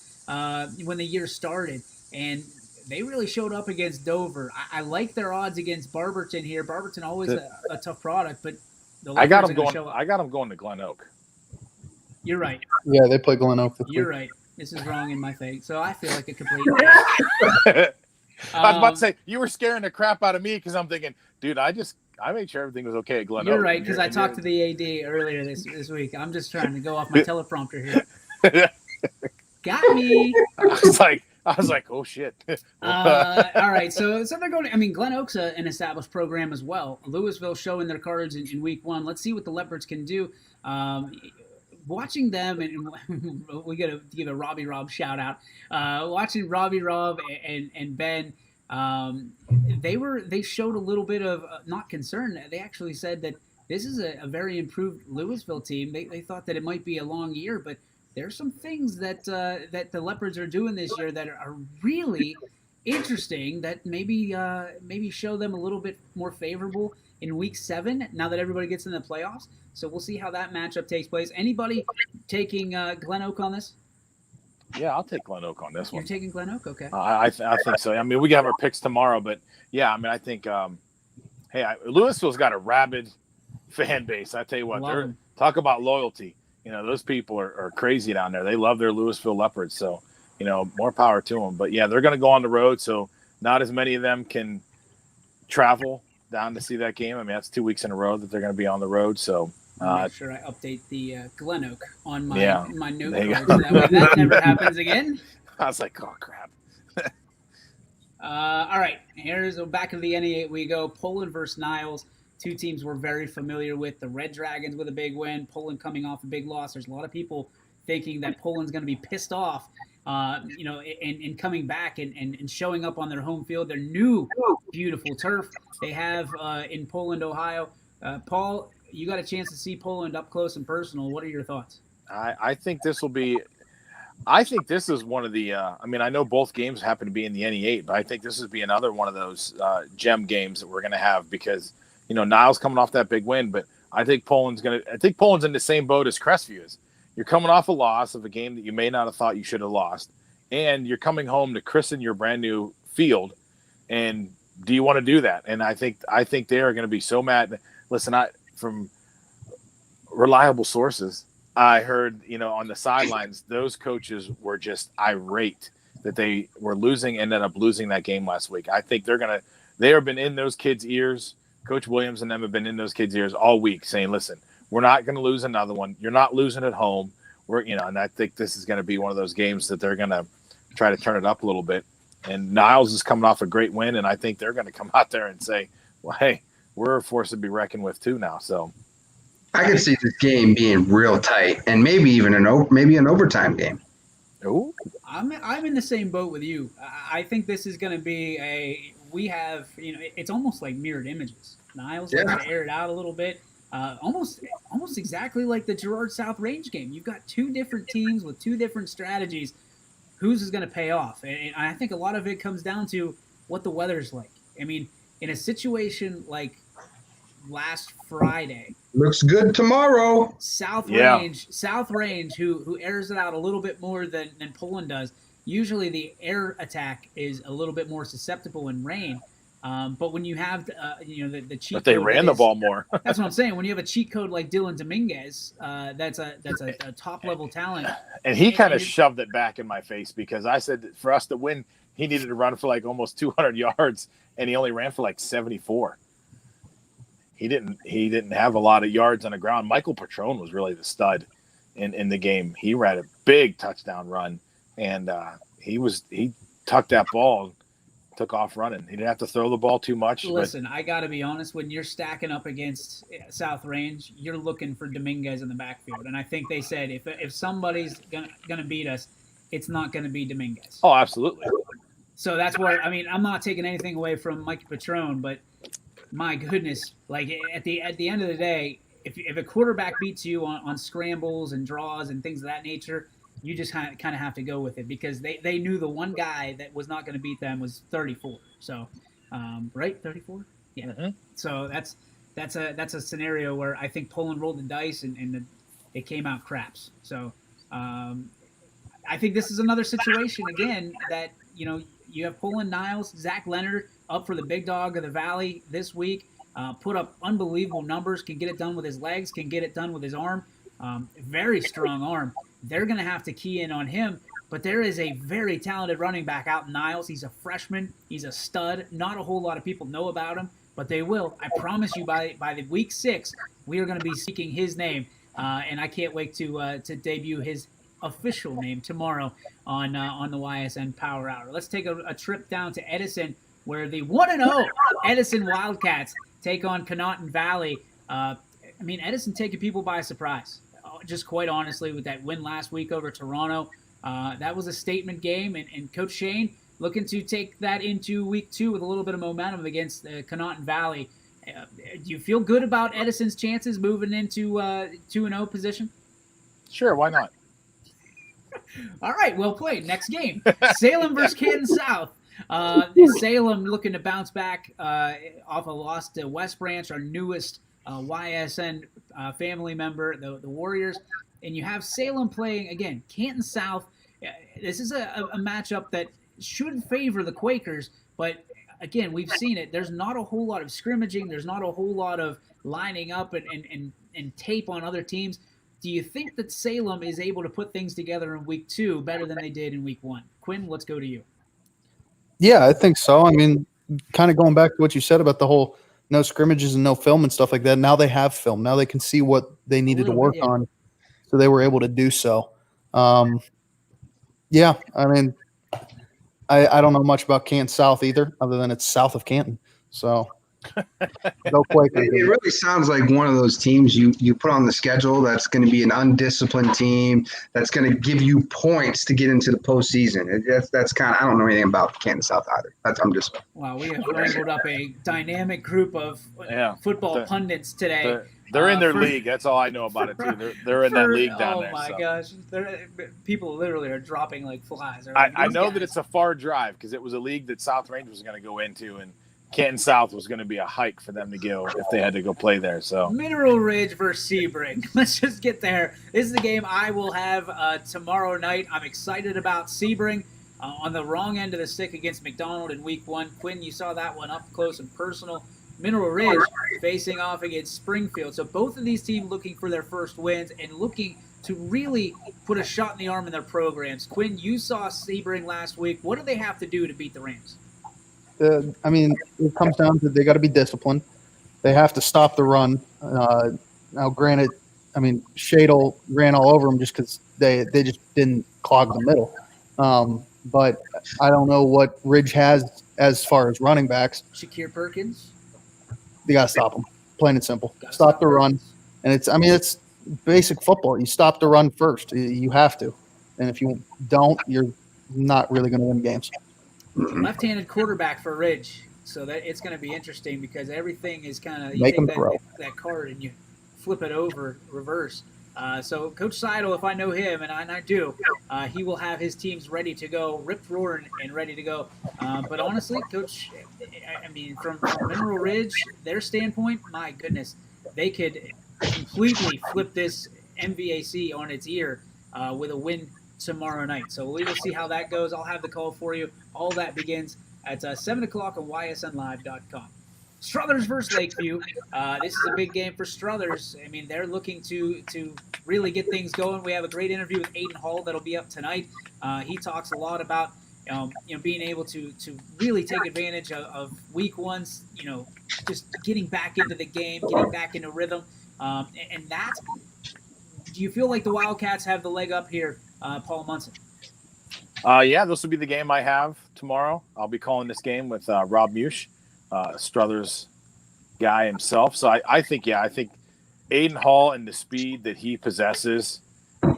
when the year started. And they really showed up against Dover. I like their odds against Barberton here. Barberton always a tough product, but the I got them going. Going to Glen Oak. You're right. Yeah, they play Glen Oak. You're right. This is wrong in my thing. So I feel like a complete. I was about to say you were scaring the crap out of me because I'm thinking, dude, I made sure everything was okay at Glen Oak. You're right, because I talked to the AD earlier this week. I'm just trying to go off my teleprompter here. Got me. I was like, oh shit. All right, so they're going. I mean, Glen Oak's an established program as well. Louisville showing their cards in week one. Let's see what the Leopards can do. Watching them, and we got to give a Robbie Rob shout out. Watching Robbie Rob and Ben, they showed a little bit of not concern. They actually said that this is a very improved Louisville team. They thought that it might be a long year, but there's some things that the Leopards are doing this year that are really interesting. That maybe show them a little bit more favorable in Week 7. Now that everybody gets in the playoffs, so we'll see how that matchup takes place. Anybody taking Glen Oak on this? Yeah, I'll take Glen Oak on this one. You're taking Glen Oak, okay? I think so. I mean, we can have our picks tomorrow, but yeah, I mean, I think Louisville's got a rabid fan base. I tell you what, talk about loyalty. You know, those people are crazy down there. They love their Louisville Leopards. So, you know, more power to them. But, yeah, they're going to go on the road, so not as many of them can travel down to see that game. I mean, that's 2 weeks in a row that they're going to be on the road. So, make sure I update the Glen Oak on my note card so that way that never happens again. I was like, oh, crap. All right, here's back into the NE8 we go. Poland versus Niles. Two teams we're very familiar with. The Red Dragons with a big win. Poland coming off a big loss. There's a lot of people thinking that Poland's going to be pissed off, and coming back and showing up on their home field, their new beautiful turf they have in Poland, Ohio. Paul, you got a chance to see Poland up close and personal. What are your thoughts? I think this will be – I think this is one of the I mean, I know both games happen to be in the NE8, but I think this would be another one of those gem games that we're going to have because – you know, Niles coming off that big win, but I think Poland's in the same boat as Crestview is. You're coming off a loss of a game that you may not have thought you should have lost, and you're coming home to christen your brand new field. And do you want to do that? And I think they are going to be so mad. Listen, from reliable sources, I heard, you know, on the sidelines, those coaches were just irate that they were ended up losing that game last week. I think they have been in those kids' ears. Coach Williams and them have been in those kids' ears all week saying, listen, we're not going to lose another one. You're not losing at home. And I think this is going to be one of those games that they're going to try to turn it up a little bit. And Niles is coming off a great win, and I think they're going to come out there and say, well, hey, we're a force to be reckoned with too now. So I could see this game being real tight and maybe even an overtime game. Ooh. I'm in the same boat with you. I think this is going to be it's almost like mirrored images. Niles likes to air it out a little bit. Almost exactly like the Girard South Range game. You've got two different teams with two different strategies. Whose is going to pay off? And I think a lot of it comes down to what the weather's like. I mean, in a situation like last Friday. Looks good tomorrow. South Range, who airs it out a little bit more than Poland does. Usually the air attack is a little bit more susceptible in rain. But when you have the cheat code, but they ran the ball more. That's what I'm saying. When you have a cheat code like Dylan Dominguez, that's a top level talent. And he kind of shoved it back in my face because I said that for us to win, he needed to run for like almost 200 yards, and he only ran for like 74. He didn't have a lot of yards on the ground. Michael Petrone was really the stud in the game. He ran a big touchdown run, and he tucked that ball took off running. He didn't have to throw the ball too much. Listen, I got to be honest. When you're stacking up against South Range, you're looking for Dominguez in the backfield, and I think they said if somebody's gonna beat us, it's not gonna be Dominguez. Oh, absolutely. So that's where I'm not taking anything away from Mike Petrone, but my goodness, like at the end of the day, if a quarterback beats you on scrambles and draws and things of that nature, you just kind of have to go with it because they knew the one guy that was not going to beat them was 34. So, right, 34, yeah. Mm-hmm. So that's a scenario where I think Poland rolled the dice and it came out craps. So, I think this is another situation again that you have Poland Niles, Zach Leonard up for the big dog of the Valley this week. Put up unbelievable numbers, can get it done with his legs, can get it done with his arm. Very strong arm. They're going to have to key in on him, but there is a very talented running back out in Niles. He's a freshman. He's a stud. Not a whole lot of people know about him, but they will. I promise you by the week 6, we are going to be seeking his name, and I can't wait to debut his official name tomorrow on the YSN Power Hour. Let's take a trip down to Edison, where the 1-0 Edison Wildcats take on Connaughton Valley. Edison taking people by surprise. Just quite honestly, with that win last week over Toronto, that was a statement game, and Coach Shane looking to take that into week 2 with a little bit of momentum against Connaughton Valley. Do you feel good about Edison's chances moving into 2-0 position? Sure, why not? All right, well played. Next game, Salem versus Canton South. Salem looking to bounce back off a loss to West Branch, our newest YSN family member, the Warriors. And you have Salem playing, again, Canton South. This is a matchup that should favor the Quakers, but again, we've seen it. There's not a whole lot of scrimmaging. There's not a whole lot of lining up and tape on other teams. Do you think that Salem is able to put things together in week 2 better than they did in week 1? Quinn, let's go to you. Yeah, I think so. I mean, kind of going back to what you said about the whole no scrimmages and no film and stuff like that. Now they have film. Now they can see what they needed to work on, so they were able to do so. Yeah, I mean, I don't know much about Canton South either, other than it's south of Canton. So go Quakers. It really sounds like one of those teams you put on the schedule that's going to be an undisciplined team that's going to give you points to get into the postseason. That's kind of, I don't know anything about Canton South either. Wow, we have wrangled up a dynamic group of football pundits today. They're in their league. That's all I know about it too. They're in that league down there. Oh my gosh, people literally are dropping like flies. I know that it's a far drive because it was a league that South Range was going to go into, and Canton South was going to be a hike for them to go if they had to go play there. So Mineral Ridge versus Sebring. Let's just get there. This is the game I will have tomorrow night. I'm excited about Sebring on the wrong end of the stick against McDonald in week 1. Quinn, you saw that one up close and personal. Mineral Ridge facing off against Springfield. So both of these teams looking for their first wins and looking to really put a shot in the arm in their programs. Quinn, you saw Sebring last week. What do they have to do to beat the Rams? I mean, it comes down to they got to be disciplined. They have to stop the run. Now, granted, I mean, Shadle ran all over them just because they just didn't clog the middle. But I don't know what Ridge has as far as running backs. Shakir Perkins? They got to stop them, plain and simple. Stop the run. And it's basic football. You stop the run first. You have to. And if you don't, you're not really going to win games. Left-handed quarterback for Ridge, so that it's going to be interesting because everything is kind of you Make take him throw. that card and you flip it over reverse. So Coach Seidel, if I know him, and I do, he will have his teams ready to go, ripped roaring and ready to go. But honestly, Coach, I mean, from Mineral Ridge, their standpoint, my goodness, they could completely flip this MVAC on its ear with a win tomorrow night. So we will see how that goes. I'll have the call for you. All that begins at 7 o'clock on ysnlive.com. Struthers versus Lakeview. This is a big game for Struthers. I mean, they're looking to really get things going. We have a great interview with Aiden Hall that'll be up tonight. He talks a lot about being able to really take advantage of week 1's, just getting back into the game, getting back into rhythm. And that, do you feel like the Wildcats have the leg up here, Paul Munson? Yeah, this will be the game I have tomorrow. I'll be calling this game with Rob Mush, Struthers guy himself. So I think Aiden Hall and the speed that he possesses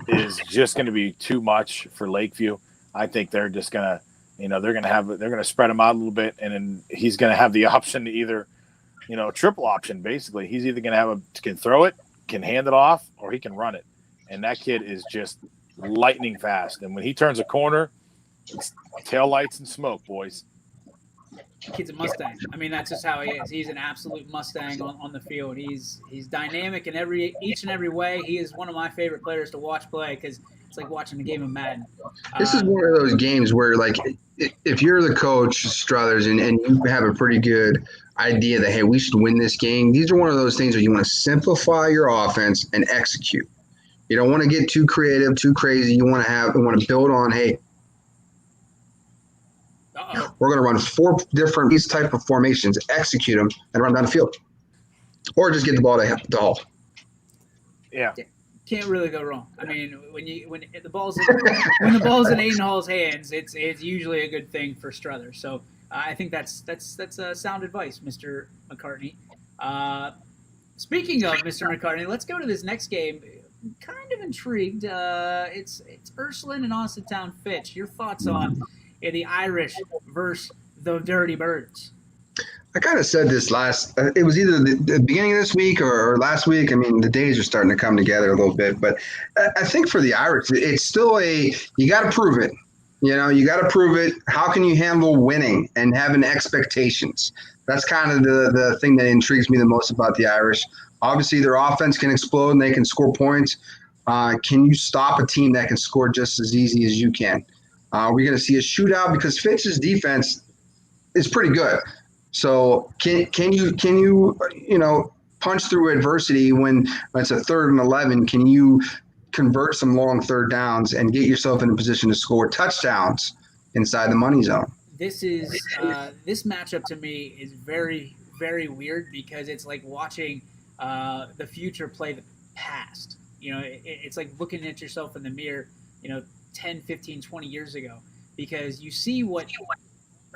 is just going to be too much for Lakeview. I think they're just going to, they're going to spread him out a little bit, and then he's going to have the option to either, triple option basically. He's either going to can throw it, can hand it off, or he can run it. And that kid is just lightning fast. And when he turns a corner, it's tail lights and smoke, boys. Kid's a Mustang. I mean, that's just how he is. He's an absolute Mustang on the field. He's dynamic in each and every way. He is one of my favorite players to watch play because it's like watching a game of Madden. This is one of those games where, like, if you're the coach, Struthers, and you have a pretty good idea that, hey, we should win this game, these are one of those things where you want to simplify your offense and execute. You don't want to get too creative, too crazy. You want to build on, hey, we're going to run 4 different these type of formations, execute them, and run down the field, or just get the ball to Hall. Yeah, can't really go wrong. I mean, when the ball's in Aiden Hall's hands, it's usually a good thing for Struthers. So I think that's sound advice, Mr. McCartney. Speaking of Mr. McCartney, let's go to this next game. Kind of intrigued. It's Ursuline and Austintown Fitch. Your thoughts on the Irish versus the Dirty Birds? I kind of said this it was either the beginning of this week or last week. I mean, the days are starting to come together a little bit, but I think for the Irish, it's still you got to prove it. You got to prove it. How can you handle winning and having expectations? That's kind of the thing that intrigues me the most about the Irish. Obviously, their offense can explode and they can score points. Can you stop a team that can score just as easy as you can? We're going to see a shootout because Fitch's defense is pretty good. So can you punch through adversity when it's a 3rd and 11? Can you convert some long third downs and get yourself in a position to score touchdowns inside the money zone? This is this matchup to me is very, very weird because it's like watching the future play the past. It's like looking at yourself in the mirror, 10, 15, 20 years ago, because you see what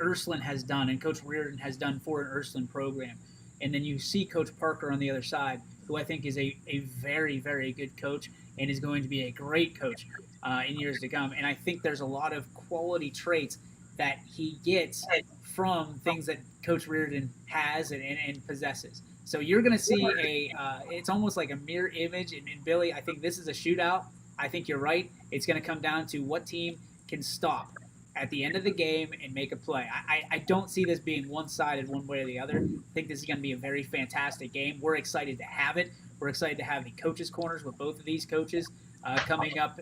Ursuline has done and Coach Reardon has done for an Ursuline program. And then you see Coach Parker on the other side, who I think is a very, very good coach and is going to be a great coach in years to come. And I think there's a lot of quality traits that he gets from things that Coach Reardon has and possesses. So you're going to see it's almost like a mirror image. And Billy, I think this is a shootout. I think you're right. It's going to come down to what team can stop at the end of the game and make a play. I don't see this being one-sided one way or the other. I think this is going to be a very fantastic game. We're excited to have it. We're excited to have the coaches' corners with both of these coaches coming up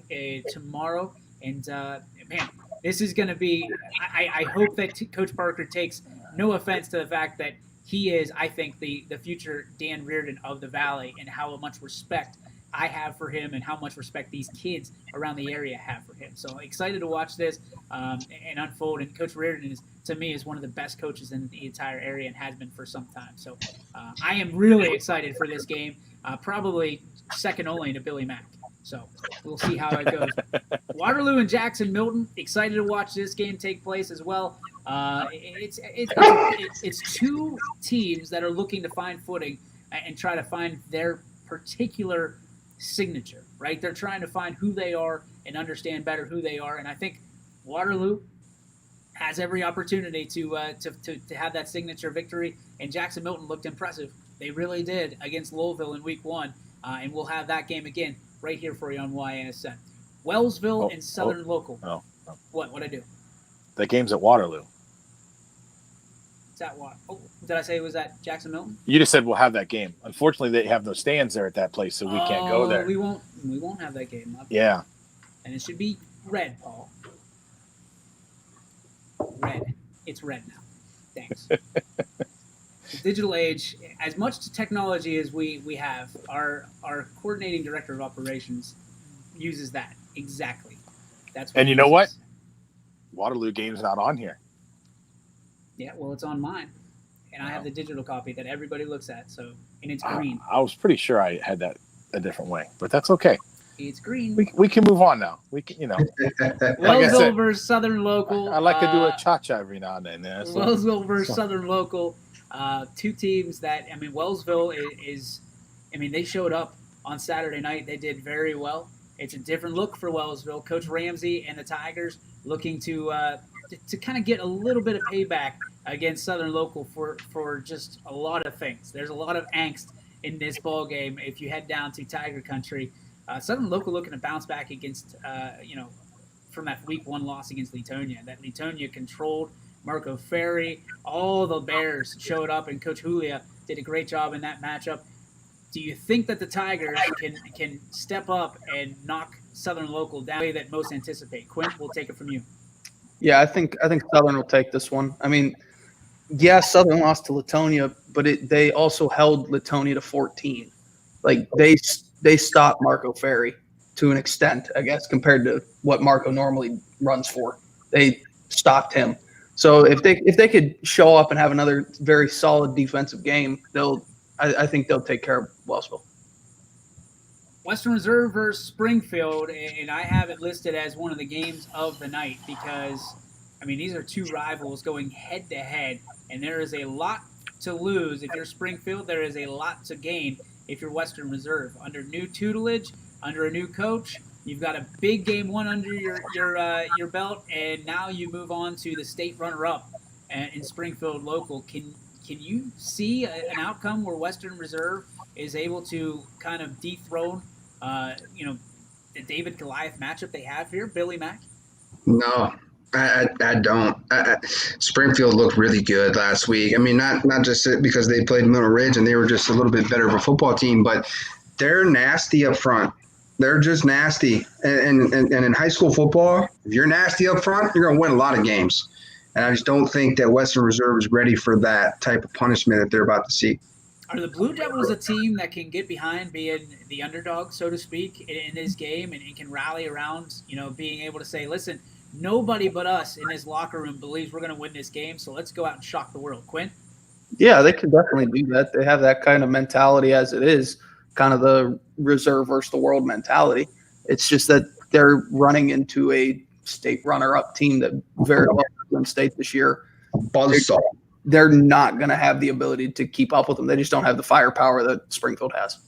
tomorrow. And, man, this is going to be – I hope that Coach Parker takes no offense to the fact that he is, I think, the future Dan Reardon of the Valley, and how much respect I have for him and how much respect these kids around the area have for him. So excited to watch this and unfold. And Coach Reardon, to me, is one of the best coaches in the entire area and has been for some time. So I am really excited for this game, probably second only to Billy Mack. So we'll see how it goes. Waterloo and Jackson Milton, excited to watch this game take place as well. It's 2 teams that are looking to find footing and try to find their particular signature, right? They're trying to find who they are and understand better who they are. And I think Waterloo has every opportunity to have that signature victory. And Jackson Milton looked impressive. They really did against Louisville in week 1. And we'll have that game again right here for you on YSN. Wellsville and Southern Local. Oh. What'd I do? The game's at Waterloo. Is that what? Oh, did I say it was at Jackson Milton? You just said we'll have that game. Unfortunately, they have no stands there at that place, so we can't go there. We won't have that game. Yeah. And it should be red, Paul. Red. It's red now. Thanks. The digital age, as much technology as we have, our coordinating director of operations uses that exactly. That's. And you know what? Waterloo game's not on here. Yeah, well, it's on mine, and I have the digital copy that everybody looks at. So, and it's green. I was pretty sure I had that a different way, but that's okay. It's green. We can move on now. We can, like I Wellsville said, versus Southern Local. I like to do a cha-cha every now and then. So. Wellsville versus Southern Local. Two teams that, I mean, Wellsville is, I mean, they showed up on Saturday night. They did very well. It's a different look for Wellsville. Coach Ramsey and the Tigers looking to kind of get a little bit of payback against Southern Local for just a lot of things. There's a lot of angst in this ball game if you head down to Tiger Country. Southern Local looking to bounce back against, from that week 1 loss against Leetonia. That Leetonia controlled Marco Ferry. All the Bears showed up, and Coach Julia did a great job in that matchup. Do you think that the Tigers can step up and knock Southern Local down the way that most anticipate? Quint, we'll take it from you. Yeah, I think Southern will take this one. I mean, yeah, Southern lost to Leetonia, but they also held Leetonia to 14. Like they stopped Marco Ferry to an extent, I guess, compared to what Marco normally runs for. They stopped him. So if they could show up and have another very solid defensive game, I think they'll take care of Wellsville. Western Reserve versus Springfield, and I have it listed as one of the games of the night because, I mean, these are two rivals going head-to-head, and there is a lot to lose. If you're Springfield, there is a lot to gain if you're Western Reserve. Under new tutelage, under a new coach, you've got a big game 1 under your belt, and now you move on to the state runner-up in Springfield Local. Can you see an outcome where Western Reserve is able to kind of dethrone, the David Goliath matchup they have here, Billy Mack? No, I don't. Springfield looked really good last week. I mean, not just because they played Middle Ridge and they were just a little bit better of a football team, but they're nasty up front. They're just nasty. And in high school football, if you're nasty up front, you're going to win a lot of games. And I just don't think that Western Reserve is ready for that type of punishment that they're about to see. Are the Blue Devils a team that can get behind being the underdog, so to speak, in this game and can rally around, being able to say, listen, nobody but us in this locker room believes we're going to win this game, so let's go out and shock the world. Quinn? Yeah, they can definitely do that. They have that kind of mentality as it is, kind of the reserve versus the world mentality. It's just that they're running into a state runner-up team that very well won state this year. Buzzsaw. They're not going to have the ability to keep up with them. They just don't have the firepower that Springfield has.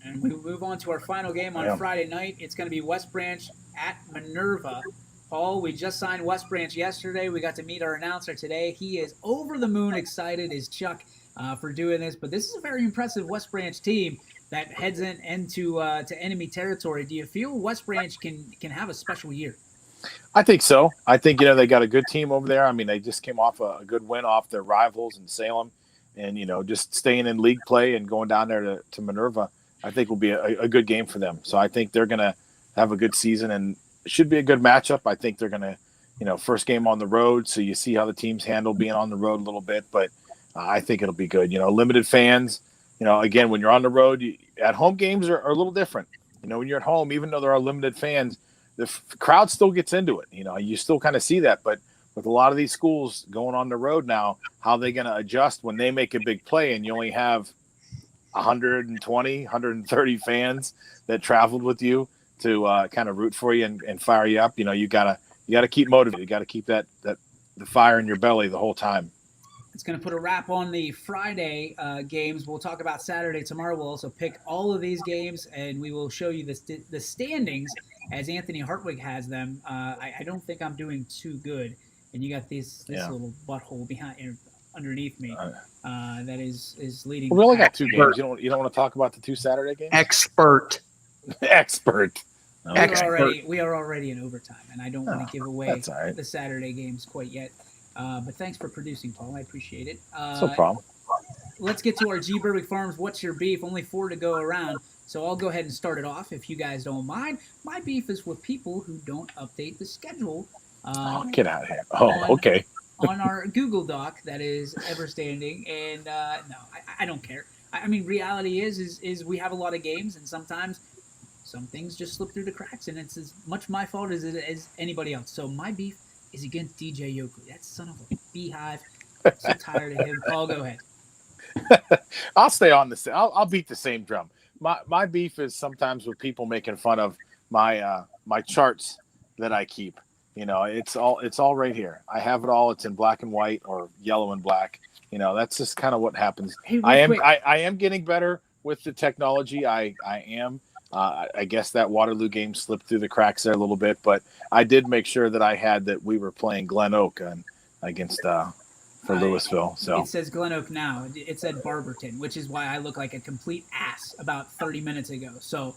And we move on to our final game on Friday night. It's going to be West Branch at Minerva. Paul, we just signed West Branch yesterday. We got to meet our announcer today. He is over the moon excited as Chuck for doing this. But this is a very impressive West Branch team that heads into to enemy territory. Do you feel West Branch can have a special year? I think so. I think, they got a good team over there. I mean, they just came off a good win off their rivals in Salem. And, just staying in league play and going down there to Minerva, I think will be a good game for them. So I think they're going to have a good season and it should be a good matchup. I think they're going to, first game on the road. So you see how the teams handle being on the road a little bit. But I think it'll be good. Limited fans. Again, when you're on the road, at home games are a little different. When you're at home, even though there are limited fans, the crowd still gets into it. You still kind of see that. But with a lot of these schools going on the road now, how are they going to adjust when they make a big play and you only have 120, 130 fans that traveled with you to kind of root for you and fire you up? You gotta keep motivated. You got to keep the fire in your belly the whole time. It's going to put a wrap on the Friday games. We'll talk about Saturday tomorrow. We'll also pick all of these games, and we will show you the standings as Anthony Hartwig has them. I don't think I'm doing too good, and you got this little butthole underneath me that is leading. We only got 2 games. You don't want to talk about the 2 Saturday games? Expert. We are already in overtime, and I don't want to give away the Saturday games quite yet. But thanks for producing, Paul. I appreciate it. No problem. Let's get to our G. Berwick Farms What's Your Beef? Only 4 to go around. So I'll go ahead and start it off if you guys don't mind. My beef is with people who don't update the schedule. Get out of here. Okay. On our Google Doc that is ever standing. And no, I don't care. I mean, reality is we have a lot of games, and sometimes some things just slip through the cracks, and it's as much my fault as it is anybody else. So my beef is against DJ Yoakley. That son of a beehive. I'm so tired of him. Paul, go ahead. I'll stay on I'll beat the same drum. my beef is sometimes with people making fun of my my charts that I keep. It's all right here. I have it all. It's in black and white or yellow and black. That's just kind of what happens. Hey, I real quick. am getting better with the technology. I am. I guess that Waterloo game slipped through the cracks there a little bit, but I did make sure that we were playing Glen Oak against for Louisville. So it says Glen Oak now. It said Barberton, which is why I look like a complete ass about 30 minutes ago. So,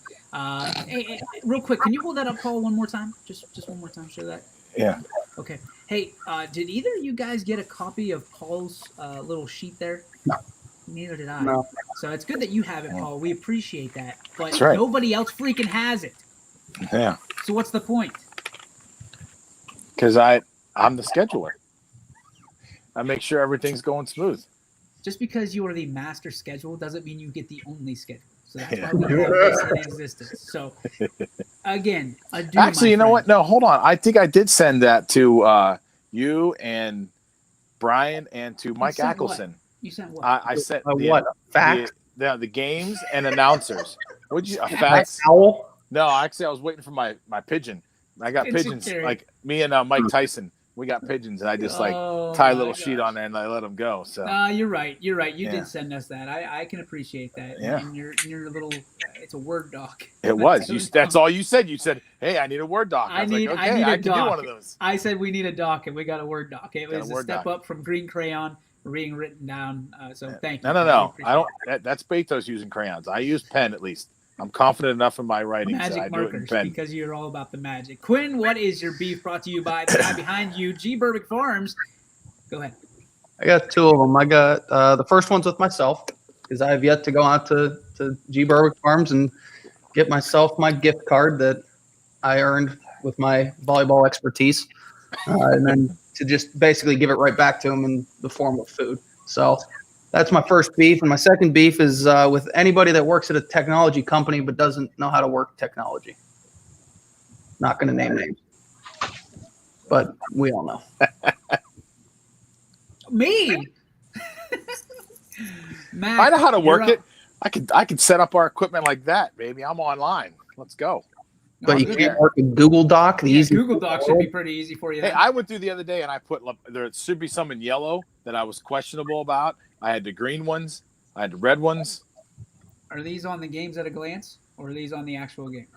hey, real quick, can you hold that up, Paul, one more time? Just one more time. Show that. yeah. Okay. Hey, did either of you guys get a copy of Paul's little sheet there? No. Neither did I. No. So it's good that you have it, Paul. We appreciate that. But That's right. nobody else freaking has it. Yeah. So what's the point? Because I'm the scheduler. I make sure everything's going smooth. Just because you are the master schedule doesn't mean you get the only schedule. So that's Yeah. why we have this in existence. So again, adieu, Actually, my you know friend. what? No, hold on. I think I did send that to you and Brian and to Mike sent what? Ackelson. You sent what? I sent what? A fax? the games and announcers. Would you a My fax? owl? No, actually, I was waiting for my pigeon. I got Pigeon pigeons. carry. Like me and Mike Tyson, we got pigeons, and I just tie a little sheet on there and I let them go. So You're right. You're right. You Yeah. did send us that. I can appreciate that. Yeah. And your little, it's a Word doc. it was. That's all you said. You said, "Hey, I need a Word doc." I was need like, "Okay, a I can do doc. one of those." I said we need a doc, and we got a Word doc. It Got a was a Word step doc. up from green crayon being written down. So thank you. No. We appreciate I don't. That's Beto's using crayons. I use pen at least. I'm confident enough in my writing, so I magic do it in markers pen. because you're all about the magic. Quinn, what is your beef brought to you by the guy behind you, G. Burbick Farms? Go ahead. I got two of them. I got the first one's with myself because I have yet to go out to G. Berwick Farms and get myself my gift card that I earned with my volleyball expertise, and then to just basically give it right back to them in the form of food. So that's my first beef. And my second beef is with anybody that works at a technology company but doesn't know how to work technology. Not going to name names, but we all know. Me. Matt, I know how to you're work up. it. I could set up our equipment like that, baby. I'm online. Let's go. But you good can't there. work with Google Doc. The Yeah, easy Google Docs should be pretty easy for you. Hey, then. I went through the other day and I put there should be some in yellow that I was questionable about. I had the green ones. I had the red ones. Are these on the games at a glance, or are these on the actual games?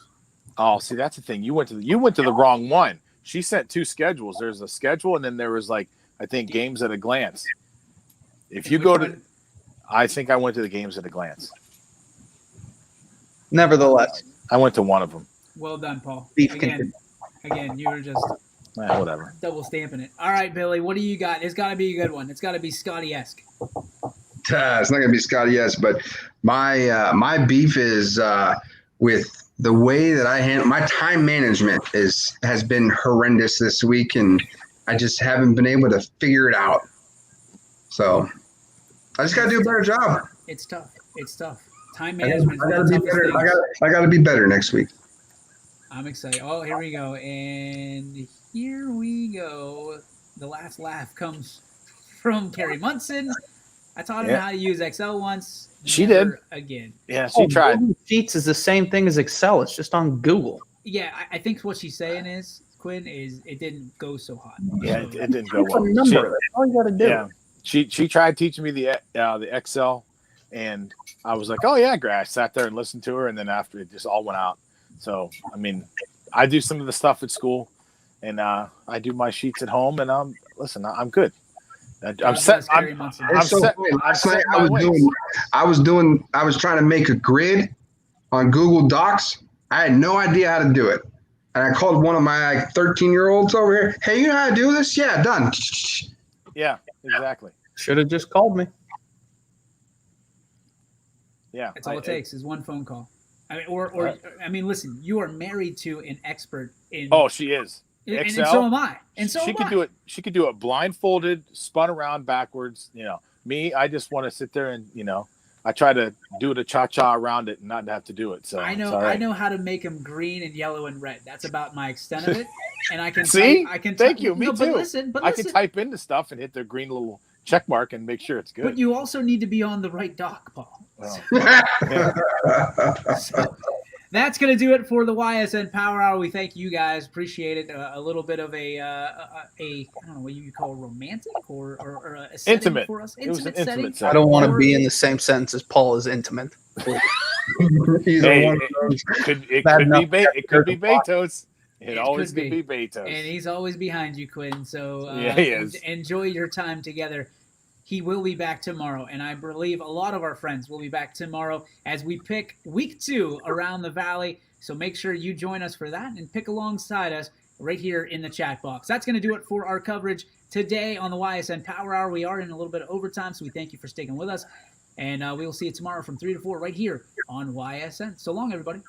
Oh, see, that's the thing. You went to the wrong one. She sent two schedules. There's a schedule, and then there was I think games at a glance. If you Which go to, one? I think I went to the games at a glance. Nevertheless, I went to one of them. Well done, Paul. beef Again, you were just Whatever. double stamping it. All right, Billy, what do you got? It's got to be a good one. It's got to be Scotty-esque. It's not gonna be Scotty S, but my beef is with the way that I handle my time management has been horrendous this week, and I just haven't been able to figure it out. So I just gotta do a better job. It's tough. It's tough. Time I management. gotta be better. I gotta be better next week. I'm excited. Oh, here we go. And here we go. The last laugh comes from Carrie Munson. I taught him how to use Excel once. She never did. again. Yeah, she tried. Google Sheets is the same thing as Excel. It's just on Google. Yeah, I think what she's saying is, Quinn, is it didn't go so hot. Yeah, it didn't go It's a well. number. That's all you got to do. Yeah, she tried teaching me the Excel, and I was like, oh yeah, great. I sat there and listened to her, and then after it just all went out. So I mean, I do some of the stuff at school, and I do my sheets at home, and listen, I'm good. I'm set. I'm So set. funny. I'm Last set night in my ways. I was trying to make a grid on Google Docs. I had no idea how to do it. And I called one of my 13-year-olds over here. Hey, you know how to do this? Yeah, done. Yeah, exactly. Should have just called me. Yeah, That's all it takes is one phone call. I mean, listen, you are married to an expert in. Oh, she is. And Excel. so am I. And so she am could I. do it. She could do it blindfolded, spun around backwards. Me, I just want to sit there and I try to do the cha-cha around it and not have to do it. So I it's know. all right. I know how to make them green and yellow and red. That's about my extent of it. And I can See, I can. thank you. Me no, too. But listen. I can type into stuff and hit the green little check mark and make sure it's good. But you also need to be on the right dock, Paul. So that's going to do it for the YSN Power Hour. We thank you guys. Appreciate it. A little bit of a I don't know what you call romantic or a setting Intimate. for us. It was an intimate I setting. don't want to be in the same sentence as Paul is intimate. Hey, it could be Betos. It always could could be Betos. And he's always behind you, Quinn. So Yeah, he is. Enjoy your time together. He will be back tomorrow, and I believe a lot of our friends will be back tomorrow as we pick week 2 around the Valley. So make sure you join us for that and pick alongside us right here in the chat box. That's going to do it for our coverage today on the YSN Power Hour. We are in a little bit of overtime, so we thank you for sticking with us. And we will see you tomorrow from 3 to 4 right here on YSN. So long, everybody.